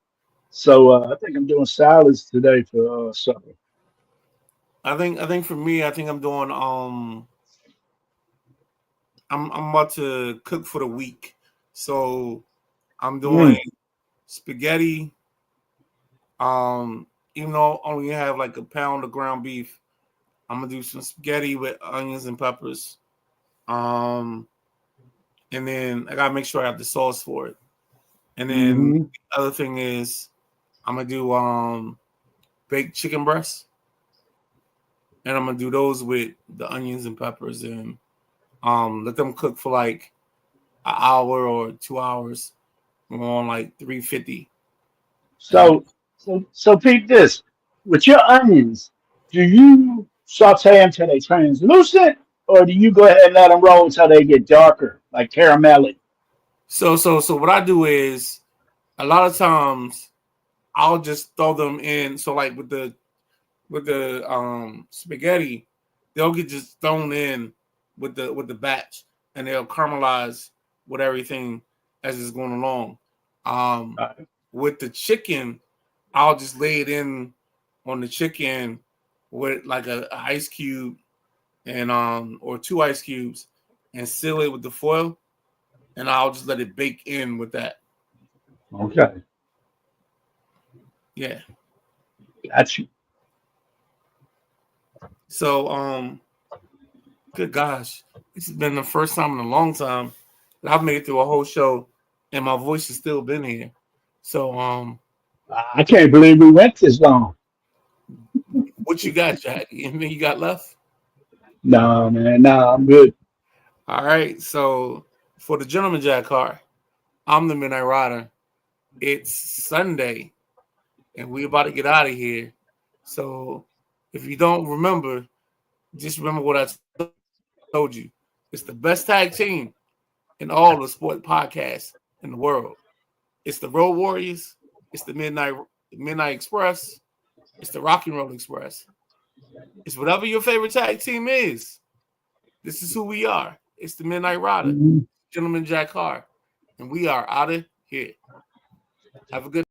So I think I'm doing salads today for supper. I think for me, I think I'm doing I'm about to cook for the week. So I'm doing Mm. spaghetti. Even though I only have like a pound of ground beef, I'm gonna do some spaghetti with onions and peppers. Um, and then I gotta make sure I have the sauce for it. And then Hmm. the other thing is I'm gonna do baked chicken breasts, and I'm gonna do those with the onions and peppers, and let them cook for like an hour or 2 hours on like 350. And So peep this. With your onions, do you saute them till they translucent, or do you go ahead and let them roll until they get darker, like caramelly? so what I do is a lot of times I'll just throw them in. So like with the spaghetti, they'll get just thrown in with the batch, and they'll caramelize with everything as it's going along. Um, Uh, with the chicken, I'll just lay it in on the chicken with like a ice cube and or 2 ice cubes and seal it with the foil, and I'll just let it bake in with that. Okay. Yeah. Got you. So good gosh, this has been the first time in a long time that I've made it through a whole show and my voice has still been here. So I can't believe we went this long. what you got, Jack? Anything you got left? No, man. No, I'm good. All right. So for the Gentleman Jack car, I'm the Midnight Rider. It's Sunday, and we're about to get out of here. So if you don't remember, just remember what I told you. It's the best tag team in all the sport podcasts in the world. It's the Road Warriors. It's the Midnight Express. It's the Rock and Roll Express. It's whatever your favorite tag team is. This is who we are. It's the Midnight Rider, Mhm. Gentleman Jack Carr, and we are out of here. Have a good